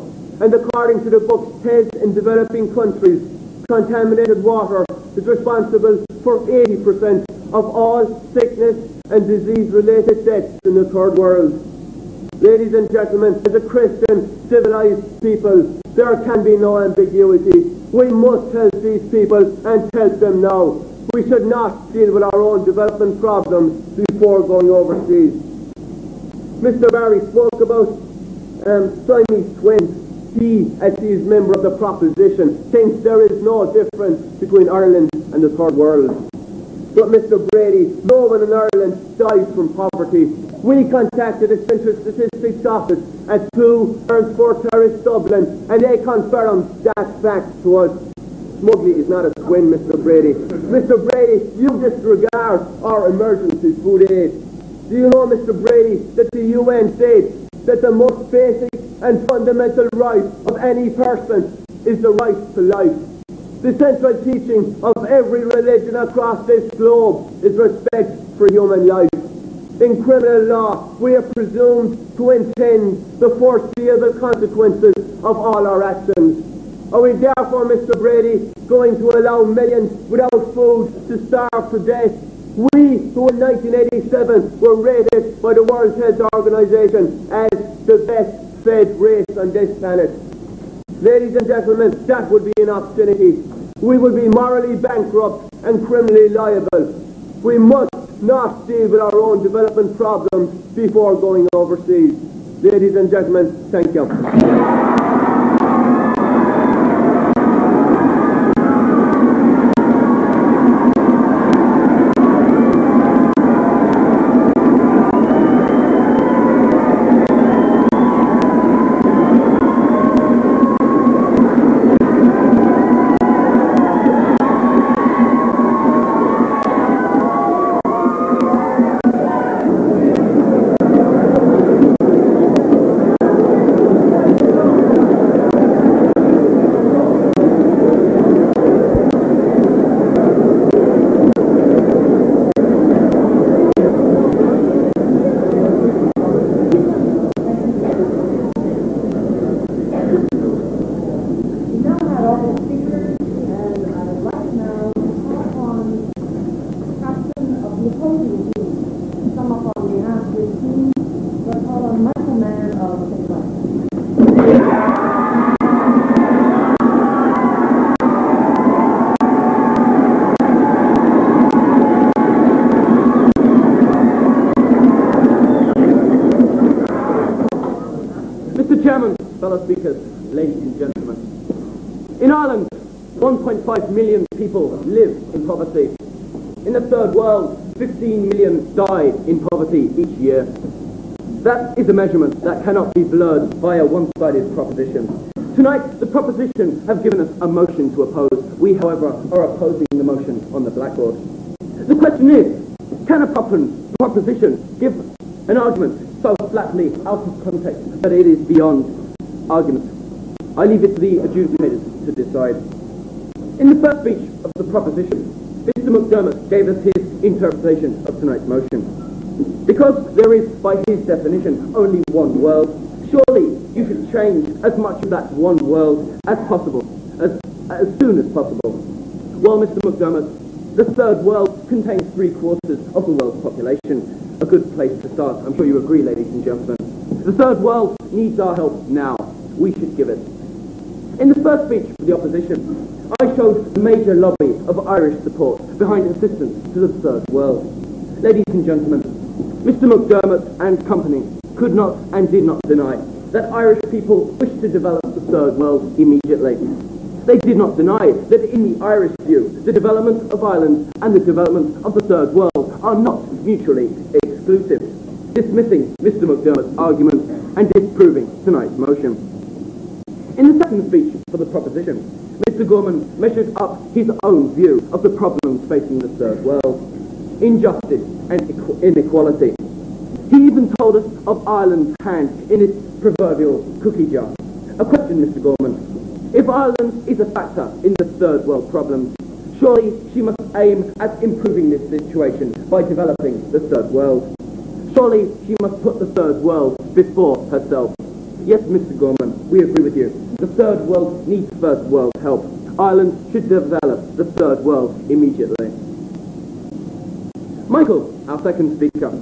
And according to the book Health in Developing Countries, contaminated water is responsible for 80% of all sickness and disease-related deaths in the third world. Ladies and gentlemen, as a Christian, civilized people, there can be no ambiguity. We must help these people and help them now. We should not deal with our own development problems before going overseas. Mr. Barry spoke about Siamese twins. He, as he is member of the proposition, thinks there is no difference between Ireland and the third world. But Mr. Brady, no one in Ireland dies from poverty. We contacted the Central Statistics Office at 2 Earnsfort Terrace, Dublin, and they confirmed that fact to us. Smugly is not a twin, Mr. Brady. Mr. Brady, you disregard our emergency food aid. Do you know, Mr. Brady, that the UN states that the most basic and fundamental right of any person is the right to life? The central teaching of every religion across this globe is respect for human life. In criminal law, we are presumed to intend the foreseeable consequences of all our actions. Are we therefore, Mr. Brady, going to allow millions without food to starve to death? We, who in 1987 were rated by the World Health Organization as the best fed race on this planet. Ladies and gentlemen, that would be an obscenity. We would be morally bankrupt and criminally liable. We must not deal with our own development problems before going overseas. Ladies and gentlemen, thank you. 1.5 million people live in poverty. In the third world, 15 million die in poverty each year. That is a measurement that cannot be blurred by a one-sided proposition. Tonight, the proposition have given us a motion to oppose. We, however, are opposing the motion on the blackboard. The question is, can a proposition give an argument so flatly out of context that it is beyond argument? I leave it to the adjudicators to decide. In the first speech of the proposition, Mr. McDermott gave us his interpretation of tonight's motion. Because there is, by his definition, only one world, surely you should change as much of that one world as possible, as soon as possible. Well, Mr. McDermott, the third world contains 3/4 of the world's population. A good place to start. I'm sure you agree, ladies and gentlemen. The third world needs our help now. We should give it. In the first speech for the opposition, I showed the major lobby of Irish support behind assistance to the third world. Ladies and gentlemen, Mr. McDermott and company could not and did not deny that Irish people wish to develop the third world immediately. They did not deny that in the Irish view, the development of Ireland and the development of the third world are not mutually exclusive, dismissing Mr. McDermott's argument and disproving tonight's motion. In the second speech for the proposition, Mr. Gorman measured up his own view of the problems facing the third world: injustice and inequality. He even told us of Ireland's hand in its proverbial cookie jar. A question, Mr. Gorman. If Ireland is a factor in the third world problems, surely she must aim at improving this situation by developing the third world. Surely she must put the third world before herself. Yes, Mr. Gorman, we agree with you. The third world needs first world help. Ireland should develop the third world immediately. Michael, our second speaker,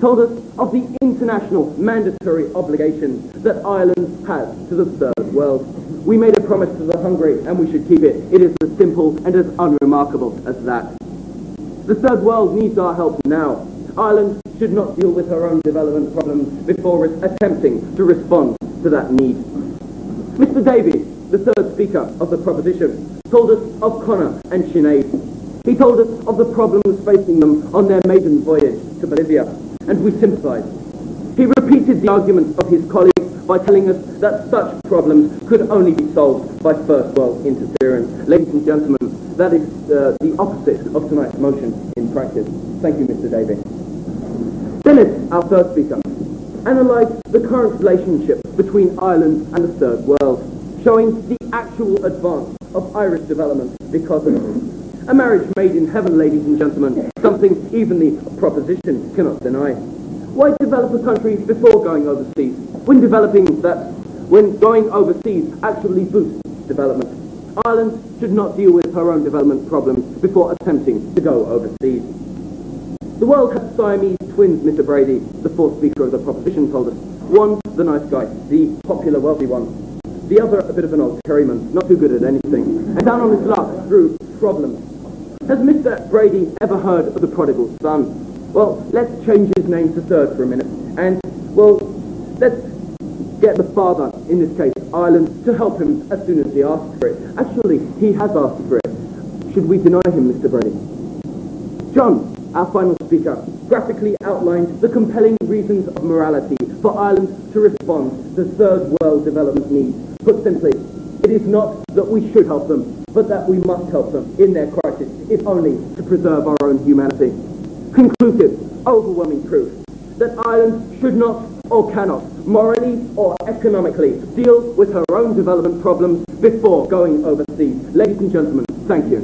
told us of the international mandatory obligations that Ireland has to the third world. We made a promise to the hungry and we should keep it. It is as simple and as unremarkable as that. The third world needs our help now. Ireland should not deal with her own development problems before attempting to respond to that need. Mr. Davies, the third speaker of the proposition, told us of Connor and Sinead. He told us of the problems facing them on their maiden voyage to Bolivia, and we sympathise. He repeated the arguments of his colleagues by telling us that such problems could only be solved by first world interference. Ladies and gentlemen, that is the opposite of tonight's motion in practice. Thank you, Mr. Davies. Dennis, our third speaker, analysed the current relationship between Ireland and the third world, showing the actual advance of Irish development because of it. A marriage made in heaven, ladies and gentlemen, something even the proposition cannot deny. Why develop a country before going overseas, when going overseas actually boosts development? Ireland should not deal with her own development problems before attempting to go overseas. The world has Siamese twins, Mr. Brady, the fourth speaker of the proposition, told us. One, the nice guy, the popular wealthy one. The other, a bit of an old Kerryman, not too good at anything, and down on his luck through problems. Has Mr. Brady ever heard of the prodigal son? Well, let's change his name to third for a minute, and, well, let's get the father, in this case, Ireland, to help him as soon as he asks for it. Actually, he has asked for it. Should we deny him, Mr. Brady? John, our final speaker, graphically outlined the compelling reasons of morality for Ireland to respond to third world development needs. Put simply, it is not that we should help them, but that we must help them in their crisis, if only to preserve our own humanity. Conclusive, overwhelming proof that Ireland should not or cannot, morally or economically, deal with her own development problems before going overseas. Ladies and gentlemen, thank you.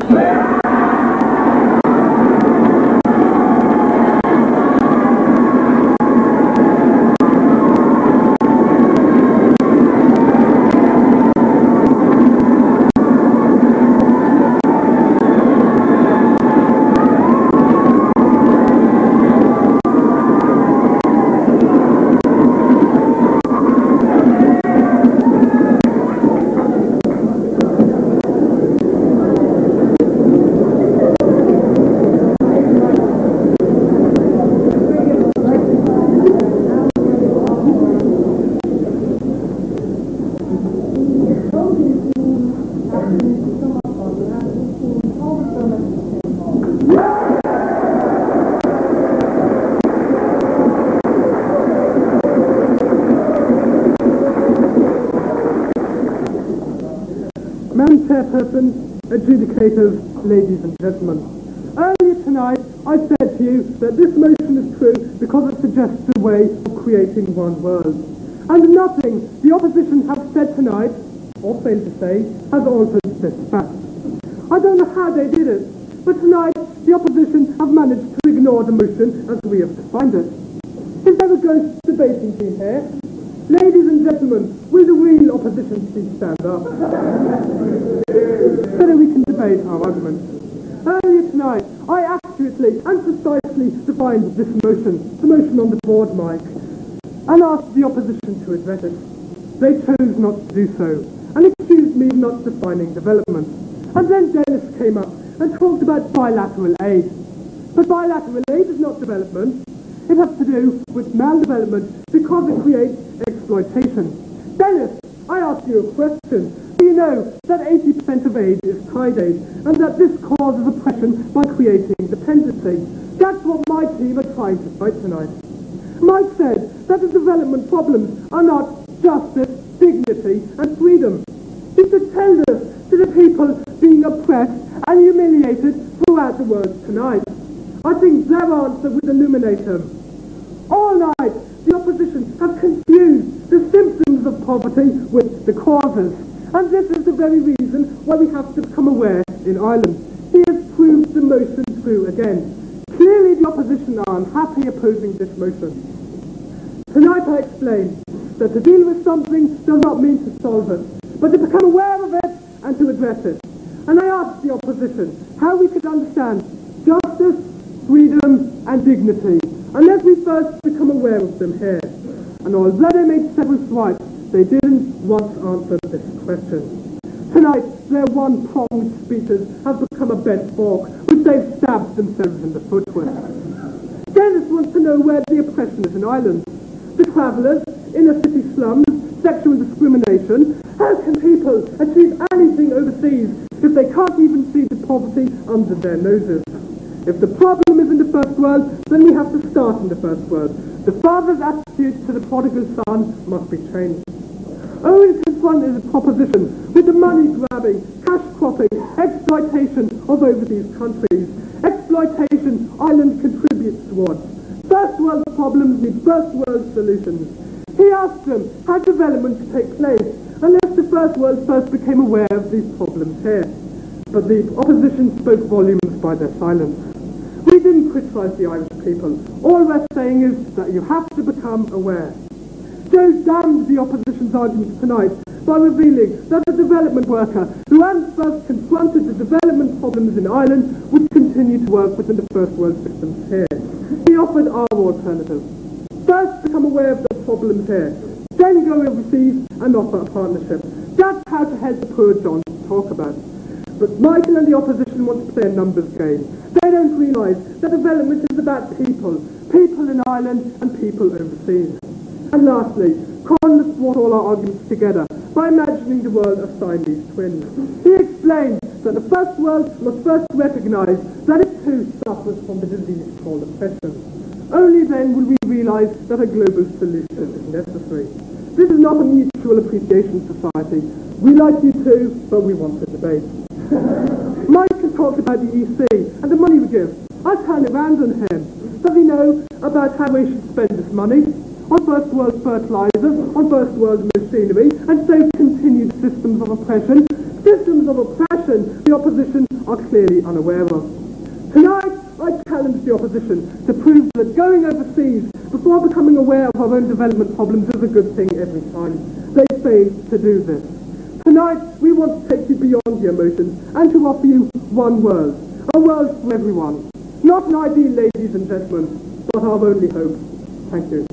Chairperson, adjudicators, ladies and gentlemen. Earlier tonight, I said to you that this motion is true because it suggests a way of creating one world. And nothing the opposition have said tonight, or failed to say, has altered this fact. I don't know how they did it, but tonight the opposition have managed to ignore the motion as we have defined it. Is there a ghost debating team here? Ladies and gentlemen, will the real opposition please stand up? So that we can debate our argument. Earlier tonight, I accurately and precisely defined this motion, the motion on the board, Mike, and asked the opposition to address it. They chose not to do so, and accused me of not defining development. And then Dennis came up and talked about bilateral aid. But bilateral aid is not development. It has to do with maldevelopment because it creates exploitation. Dennis, I ask you a question. Do you know that 80% of aid is tide aid, and that this causes oppression by creating dependency? That's what my team are trying to fight tonight. Mike said that the development problems are not justice, dignity, and freedom. He should tell this to the people being oppressed and humiliated throughout the world tonight. I think their answer would illuminate them. All night, the opposition have confused the symptoms of poverty with the causes. And this is the very reason why we have to become aware in Ireland. He has proved the motion true again. Clearly the opposition are unhappy opposing this motion. Tonight I explained that to deal with something does not mean to solve it, but to become aware of it and to address it. And I asked the opposition how we could understand justice, freedom and dignity unless we first become aware of them here. And although they made several swipes, they didn't once answer this question. Tonight, their one-pronged speeches have become a bent fork, which they've stabbed themselves in the foot with. Dennis wants to know where the oppression is in Ireland. The travellers, inner city slums, sexual discrimination. How can people achieve anything overseas if they can't even see the poverty under their noses? If the problem is in the first world, then we have to start in the first world. The father's attitude to the prodigal son must be changed. Owen confronted a proposition with the money-grabbing, cash-cropping, exploitation of overseas countries. Exploitation Ireland contributes towards. First world problems need first world solutions. He asked them how development could take place unless the first world first became aware of these problems here. But the opposition spoke volumes by their silence. We didn't criticise the Irish people. All we're saying is that you have to become aware. Joe damned the opposition's arguments tonight by revealing that a development worker who hadn't first confronted the development problems in Ireland would continue to work within the first world systems here. He offered our alternative. First become aware of the problems here, then go overseas and offer a partnership. That's how to help the poor John talk about. But Michael and the opposition want to play a numbers game. They don't realise that development is about people. People in Ireland and people overseas. And lastly, Cronin brought all our arguments together by imagining the world of Siamese twins. He explained that the first world must first recognise that it too suffers from the disease called oppression. Only then will we realise that a global solution is necessary. This is not a mutual appreciation society. We like you too, but we want to debate. Mike has talked about the EC and the money we give. I turn it round on him. Does he know about how we should spend this money? On first world fertilizers, on first world machinery, and so continued systems of oppression. Systems of oppression the opposition are clearly unaware of. Tonight, I challenge the opposition to prove that going overseas before becoming aware of our own development problems is a good thing every time. They failed to do this. Tonight, we want to take you beyond your emotions and to offer you one world. A world for everyone. Not an ideal, ladies and gentlemen, but our only hope. Thank you.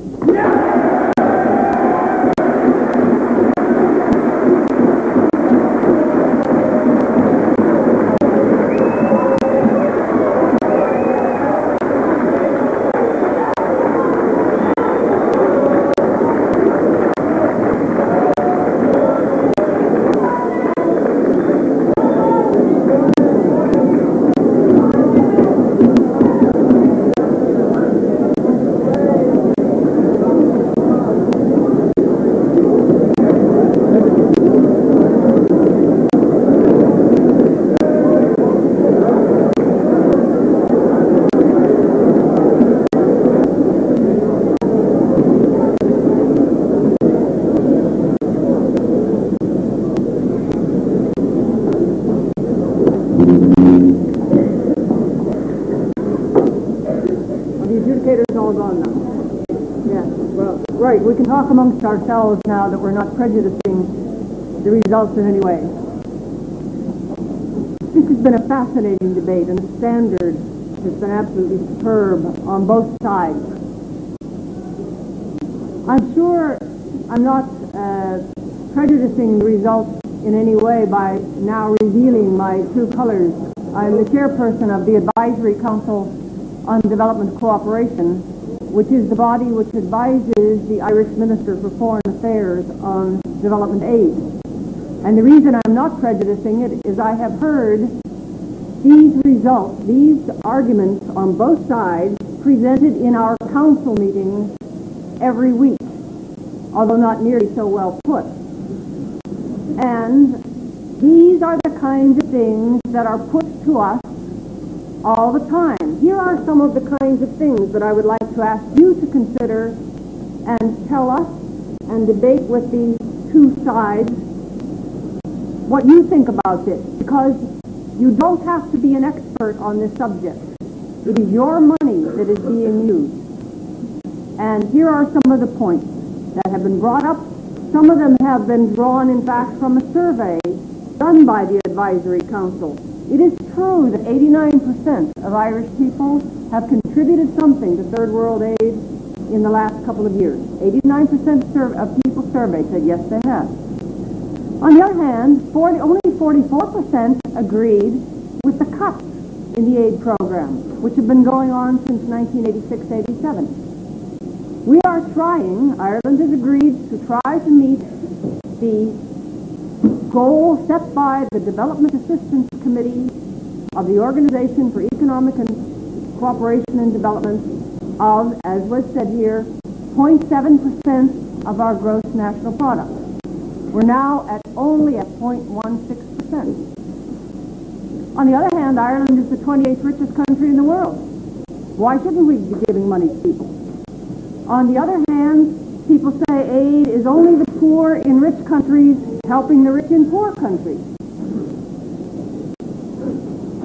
Right, we can talk amongst ourselves now that we're not prejudicing the results in any way. This has been a fascinating debate, and the standard has been absolutely superb on both sides. I'm sure I'm not prejudicing the results in any way by now revealing my true colors. I'm the chairperson of the Advisory Council on Development Cooperation, which is the body which advises the Irish Minister for Foreign Affairs on development aid. And the reason I'm not prejudicing it is I have heard these results, these arguments on both sides presented in our council meetings every week, although not nearly so well put. And these are the kinds of things that are put to us all the time. Here are some of the kinds of things that I would like to ask you to consider and tell us and debate with the two sides what you think about this, because you don't have to be an expert on this subject. It is your money that is being used. And here are some of the points that have been brought up. Some of them have been drawn, in fact, from a survey done by the Advisory Council. It is true that 89% of Irish people have contributed something to Third World aid in the last couple of years. 89% of people surveyed said yes, they have. On the other hand, only 44% agreed with the cuts in the aid program, which have been going on since 1986-87. We are trying, Ireland has agreed to try to meet the goal set by the Development Assistance Committee of the Organization for Economic and Cooperation and Development of, as was said here, 0.7% of our gross national product. We're now only at 0.16%. On the other hand, Ireland is the 28th richest country in the world. Why shouldn't we be giving money to people? On the other hand, people say aid is only the poor in rich countries helping the rich in poor countries.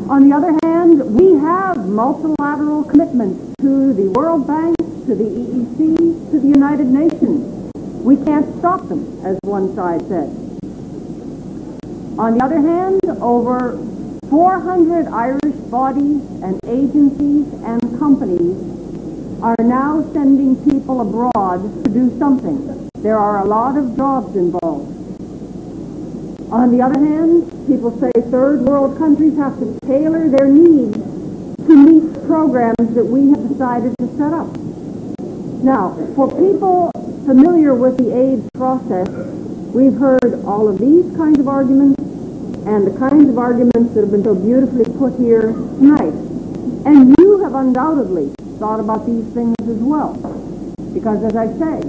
On the other hand, we have multilateral commitments to the World Bank, to the EEC, to the United Nations. We can't stop them, as one side said. On the other hand, over 400 Irish bodies and agencies and companies are now sending people abroad to do something. There are a lot of jobs involved. On the other hand, people say third world countries have to tailor their needs to meet programs that we have decided to set up. Now, for people familiar with the aid process, we've heard all of these kinds of arguments and the kinds of arguments that have been so beautifully put here tonight. And you have undoubtedly thought about these things as well. Because as I say,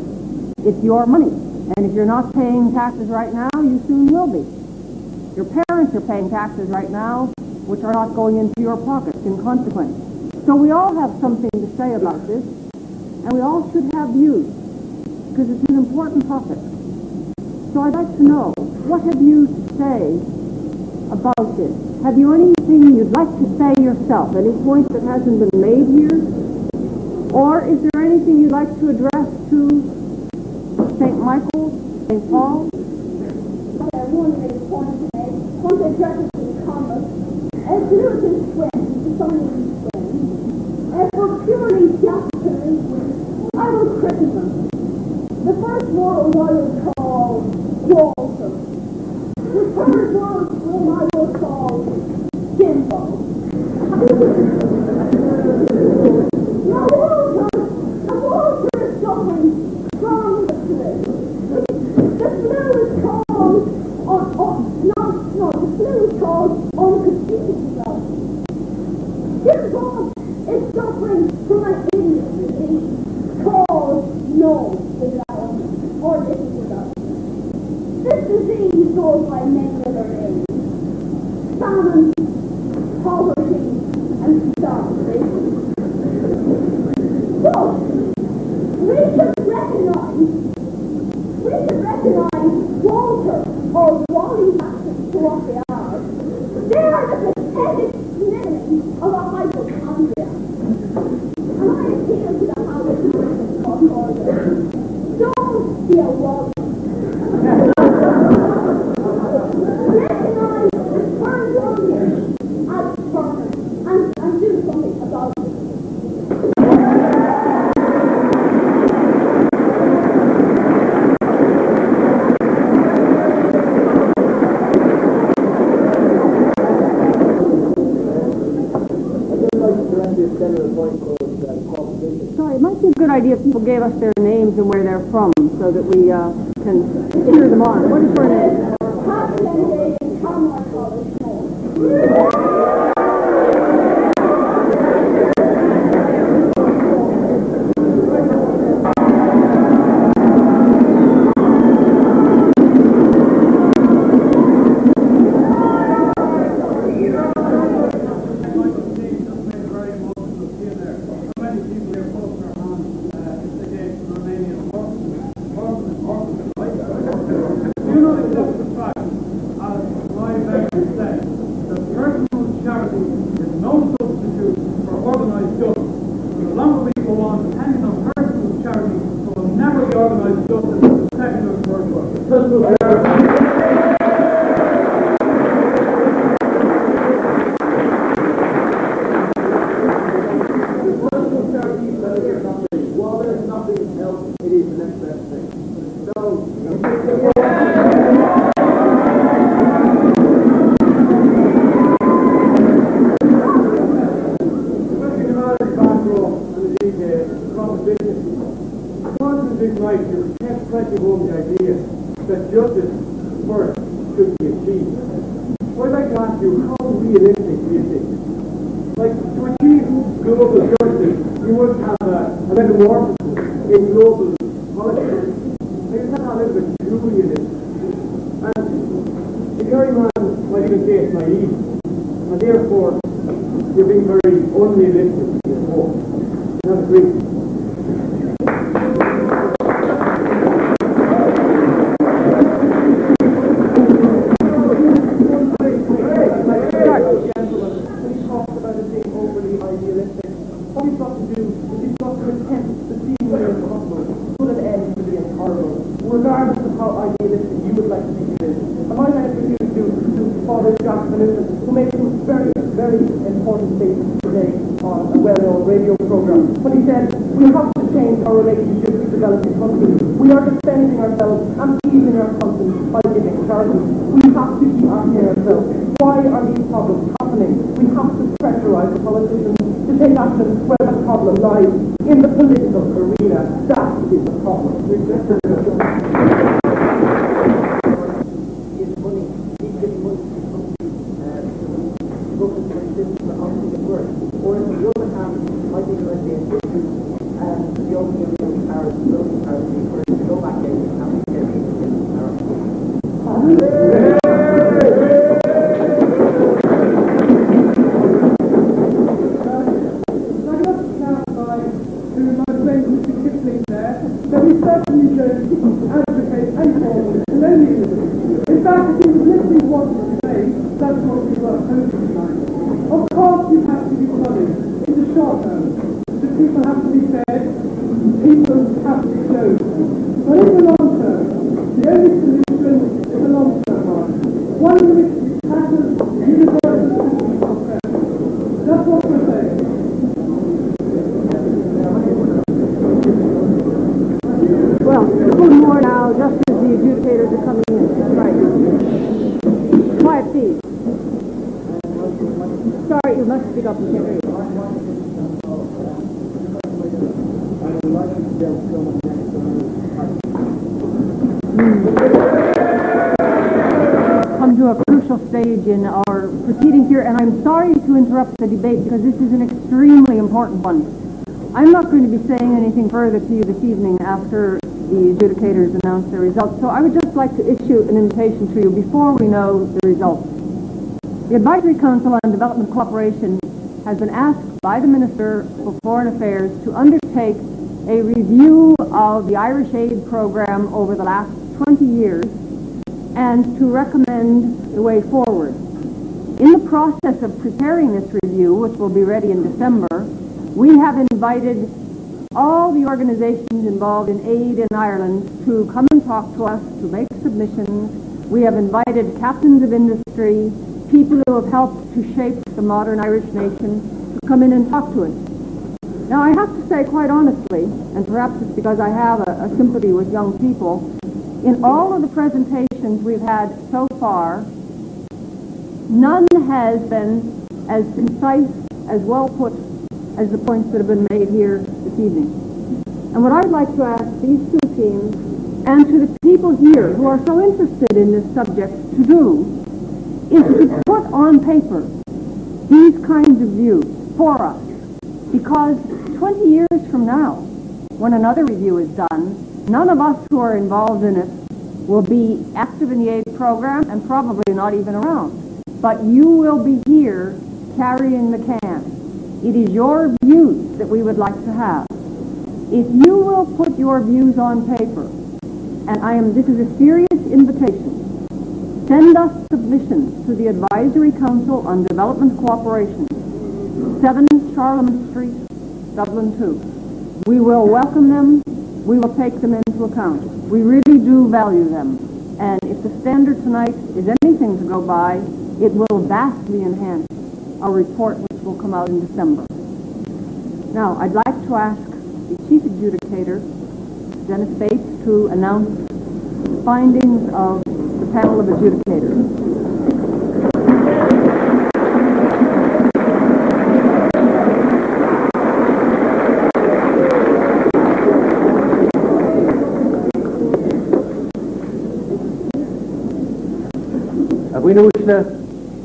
it's your money. And if you're not paying taxes right now, you soon will be. Your parents are paying taxes right now, which are not going into your pockets in consequence. So we all have something to say about this, and we all should have views, because it's an important topic. So I'd like to know, what have you to say about this? Have you anything you'd like to say yourself? Any point that hasn't been made here? Or is there anything you'd like to address to St. Michael, St. Paul? One point to make. Point Jefferson Thomas, as Newton's twins, the Sonny's twins, as for purely theological reasons, I will christen them. The First World War was called Walter. The Third World War I will call Jimbo. Now Walter is suffering from the flu. The flu is called the flu is called unconceivable. Jimbo is suffering from an idiocy called no development or disability. This Sorry, it might be a good idea if people gave us their names and where they're from, so that we can cheer them on. What is your name? In our proceedings here, and I'm sorry to interrupt the debate because this is an extremely important one. I'm not going to be saying anything further to you this evening after the adjudicators announce their results, so I would just like to issue an invitation to you before we know the results. The Advisory Council on Development Cooperation has been asked by the Minister for Foreign Affairs to undertake a review of the Irish aid program over the last 20 years and to recommend the way forward. In the process of preparing this review, which will be ready in December, we have invited all the organizations involved in aid in Ireland to come and talk to us, to make submissions. We have invited captains of industry, people who have helped to shape the modern Irish nation, to come in and talk to us. Now, I have to say quite honestly, and perhaps it's because I have a sympathy with young people, in all of the presentations we've had so far, none has been as concise, as well put, as the points that have been made here this evening. And what I'd like to ask these two teams and to the people here who are so interested in this subject to do is to put on paper these kinds of views for us. Because 20 years from now, when another review is done, none of us who are involved in it will be active in the aid program and probably not even around. But you will be here carrying the can. It is your views that we would like to have. If you will put your views on paper, and this is a serious invitation, send us submissions to the Advisory Council on Development Cooperation, 7 Charlemont Street, Dublin 2. We will welcome them. We will take them into account. We really do value them. And if the standard tonight is anything to go by, it will vastly enhance our report which will come out in December. Now, I'd like to ask the Chief Adjudicator, Dennis Bates, to announce the findings of the panel of adjudicators.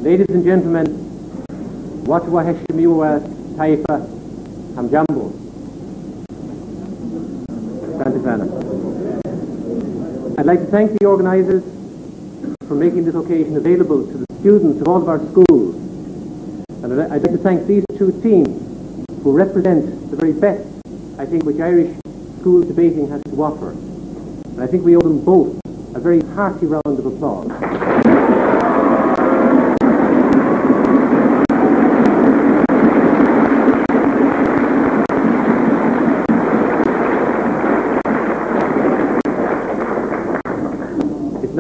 Ladies and gentlemen, Watwa Heshimiwa Taifa Hamjambo. I'd like to thank the organisers for making this occasion available to the students of all of our schools. And I'd like to thank these two teams who represent the very best, I think, which Irish school debating has to offer. And I think we owe them both a very hearty round of applause.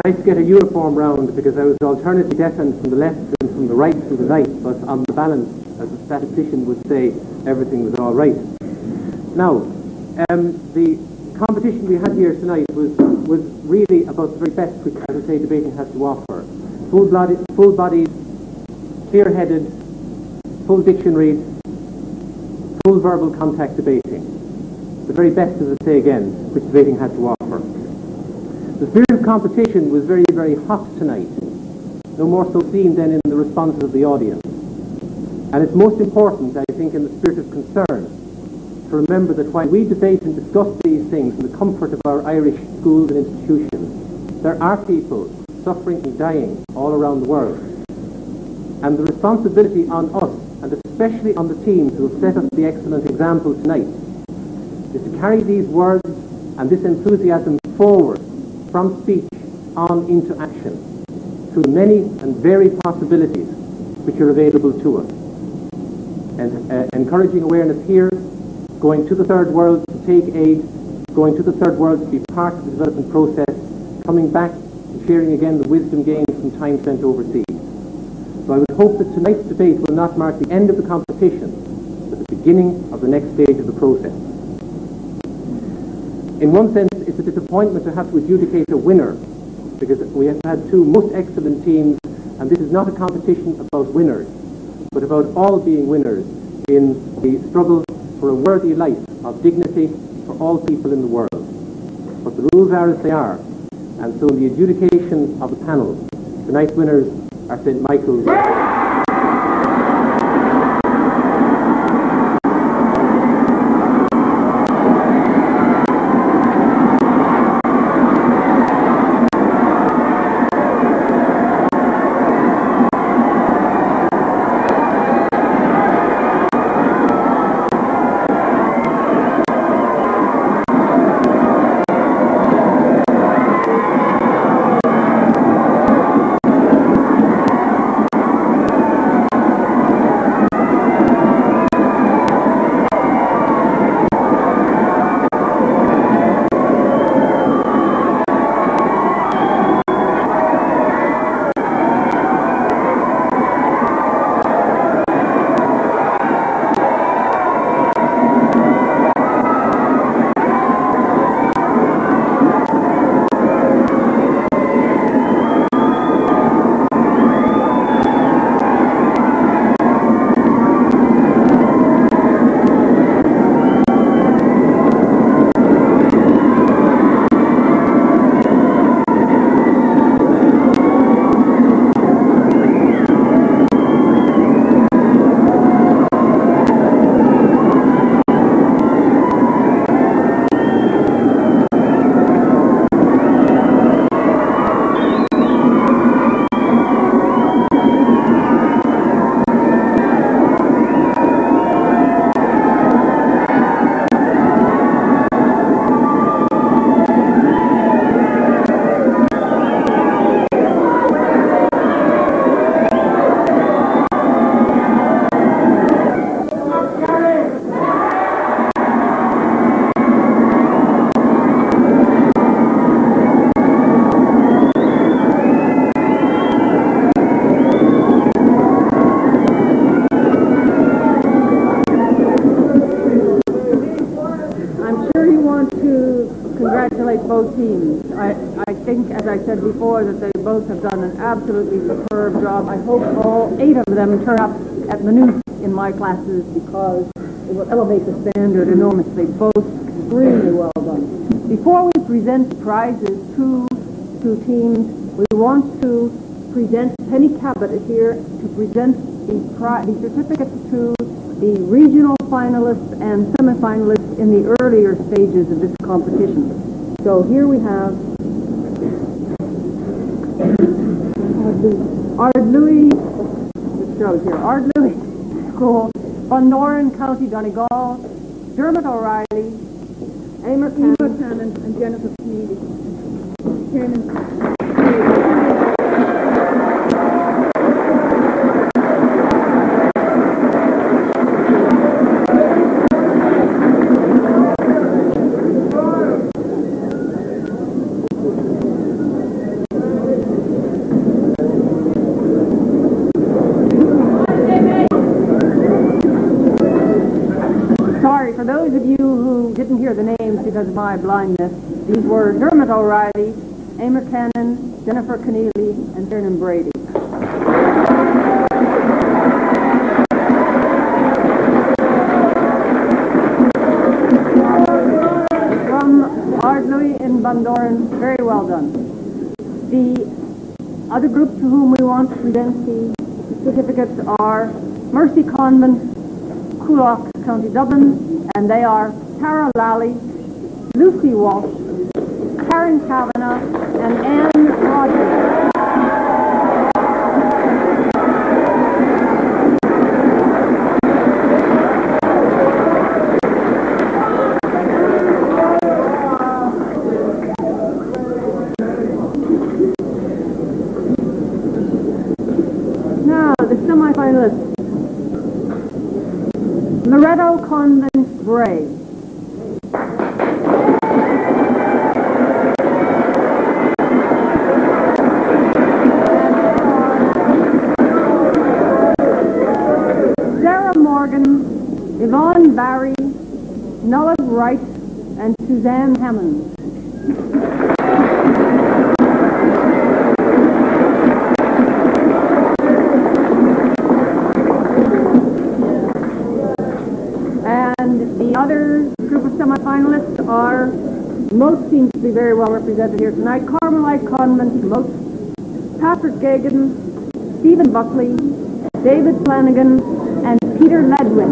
Nice to get a uniform round because I was alternately deafened from the left and from the right to the right, but on the balance, as a statistician would say, everything was all right. Now, the competition we had here tonight was really about the very best which, as I say, debating has to offer. Full-bodied, clear-headed, full dictionary, full verbal contact debating. The very best, as I say again, which debating has to offer. The spirit of competition was very, very hot tonight, no more so seen than in the responses of the audience. And it's most important, I think, in the spirit of concern, to remember that while we debate and discuss these things in the comfort of our Irish schools and institutions, there are people suffering and dying all around the world. And the responsibility on us, and especially on the teams who have set us the excellent example tonight, is to carry these words and this enthusiasm forward from speech on into action through many and varied possibilities which are available to us. And encouraging awareness here, going to the third world to take aid, going to the third world to be part of the development process, coming back and sharing again the wisdom gained from time spent overseas. So I would hope that tonight's debate will not mark the end of the competition, but the beginning of the next stage of the process. In one sense, it's a disappointment to have to adjudicate a winner, because we have had two most excellent teams, and this is not a competition about winners, but about all being winners in the struggle for a worthy life of dignity for all people in the world. But the rules are as they are, and so in the adjudication of the panel, tonight's winners are St. Michael's. both teams. I think, as I said before, that they both have done an absolutely superb job. I hope all 8 of them turn up at Maynooth in my classes because it will elevate the standard enormously. Both extremely well done. Before we present prizes to teams, we want to present, Penny Cabot is here to present the certificates to the regional finalists and semifinalists in the earlier stages of this competition. So here we have Ardlui School, Bundoran, County Donegal, Dermot O'Reilly, Emer Cannon, and Jennifer Keneally. For those of you who didn't hear the names because of my blindness, these were Dermot O'Reilly, Emer Cannon, Jennifer Keneally, and Tiernan Brady. From Ardlui in Bundoran, very well done. The other group to whom we want to present the certificates are Mercy Convent, Coolock, County Dublin, and they are Tara Lally, Lucy Walsh, Karen Kavanagh, and Anne Rogers. Now, the semi-finalists. Loretto Convent, Bray. Sarah Morgan, Yvonne Barry, Noah Wright, and Suzanne Hammond. The other group of semi-finalists are, most seem to be very well represented here tonight, Carmelite Convent, Most, Patrick Gagan, Stephen Buckley, David Flanagan, and Peter Ledwin.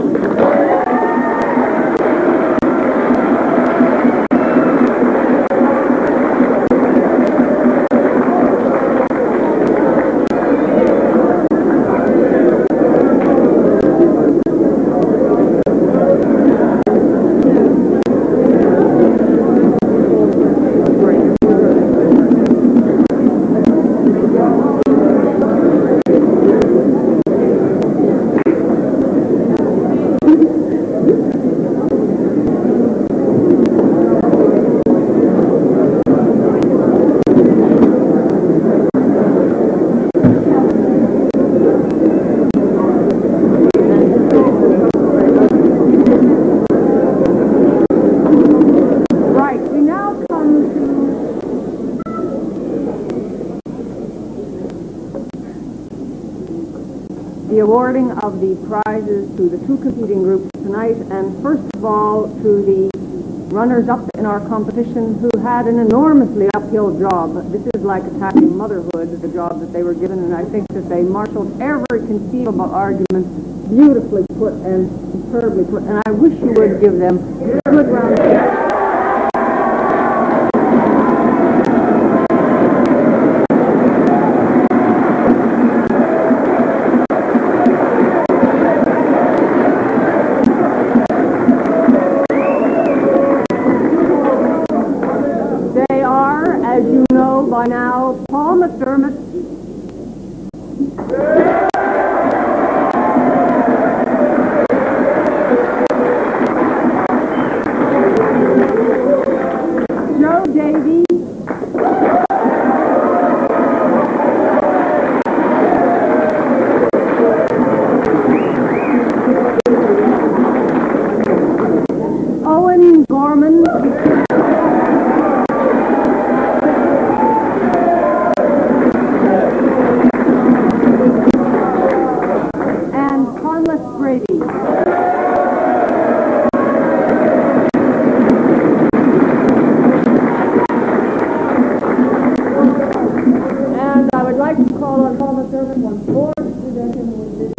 Awarding of the prizes to the 2 competing groups tonight, and first of all to the runners-up in our competition who had an enormously uphill job. This is like attacking motherhood, the job that they were given, and I think that they marshaled every conceivable argument beautifully put and superbly put, and I wish you would give them a good round of applause. By now, Paul McDermott, Brady. And I would like to call on Thomas Irvin once more to present him with this.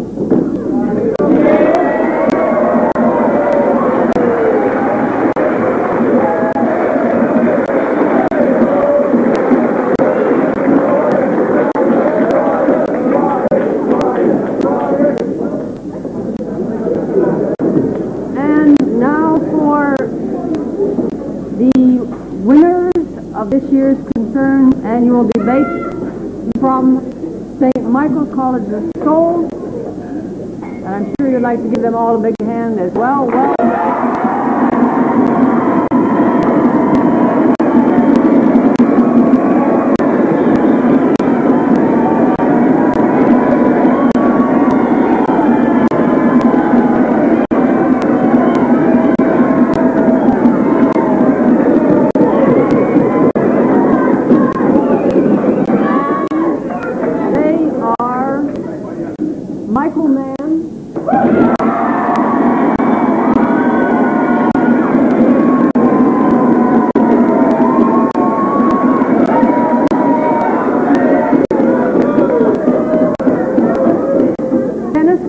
Of this year's Concern annual debate from St. Michael's College of Listowel. And I'm sure you'd like to give them all a big hand as well.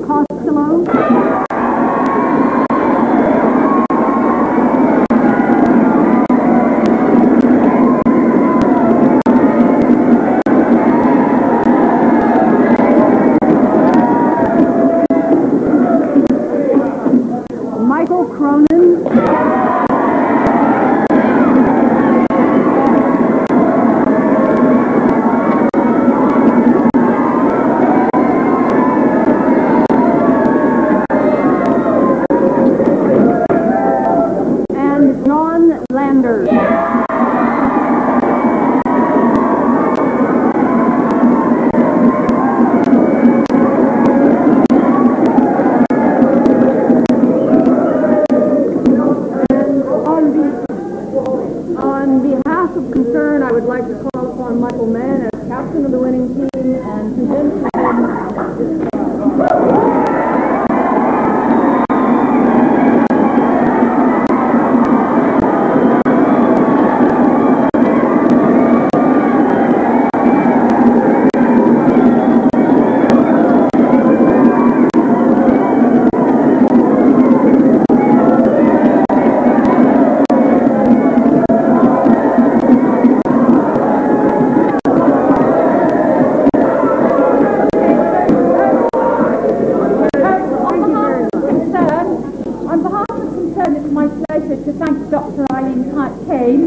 Costello. Cronin. And John Landers. I would like to call upon Michael Mann as captain of the winning team and present to him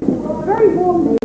this very warmly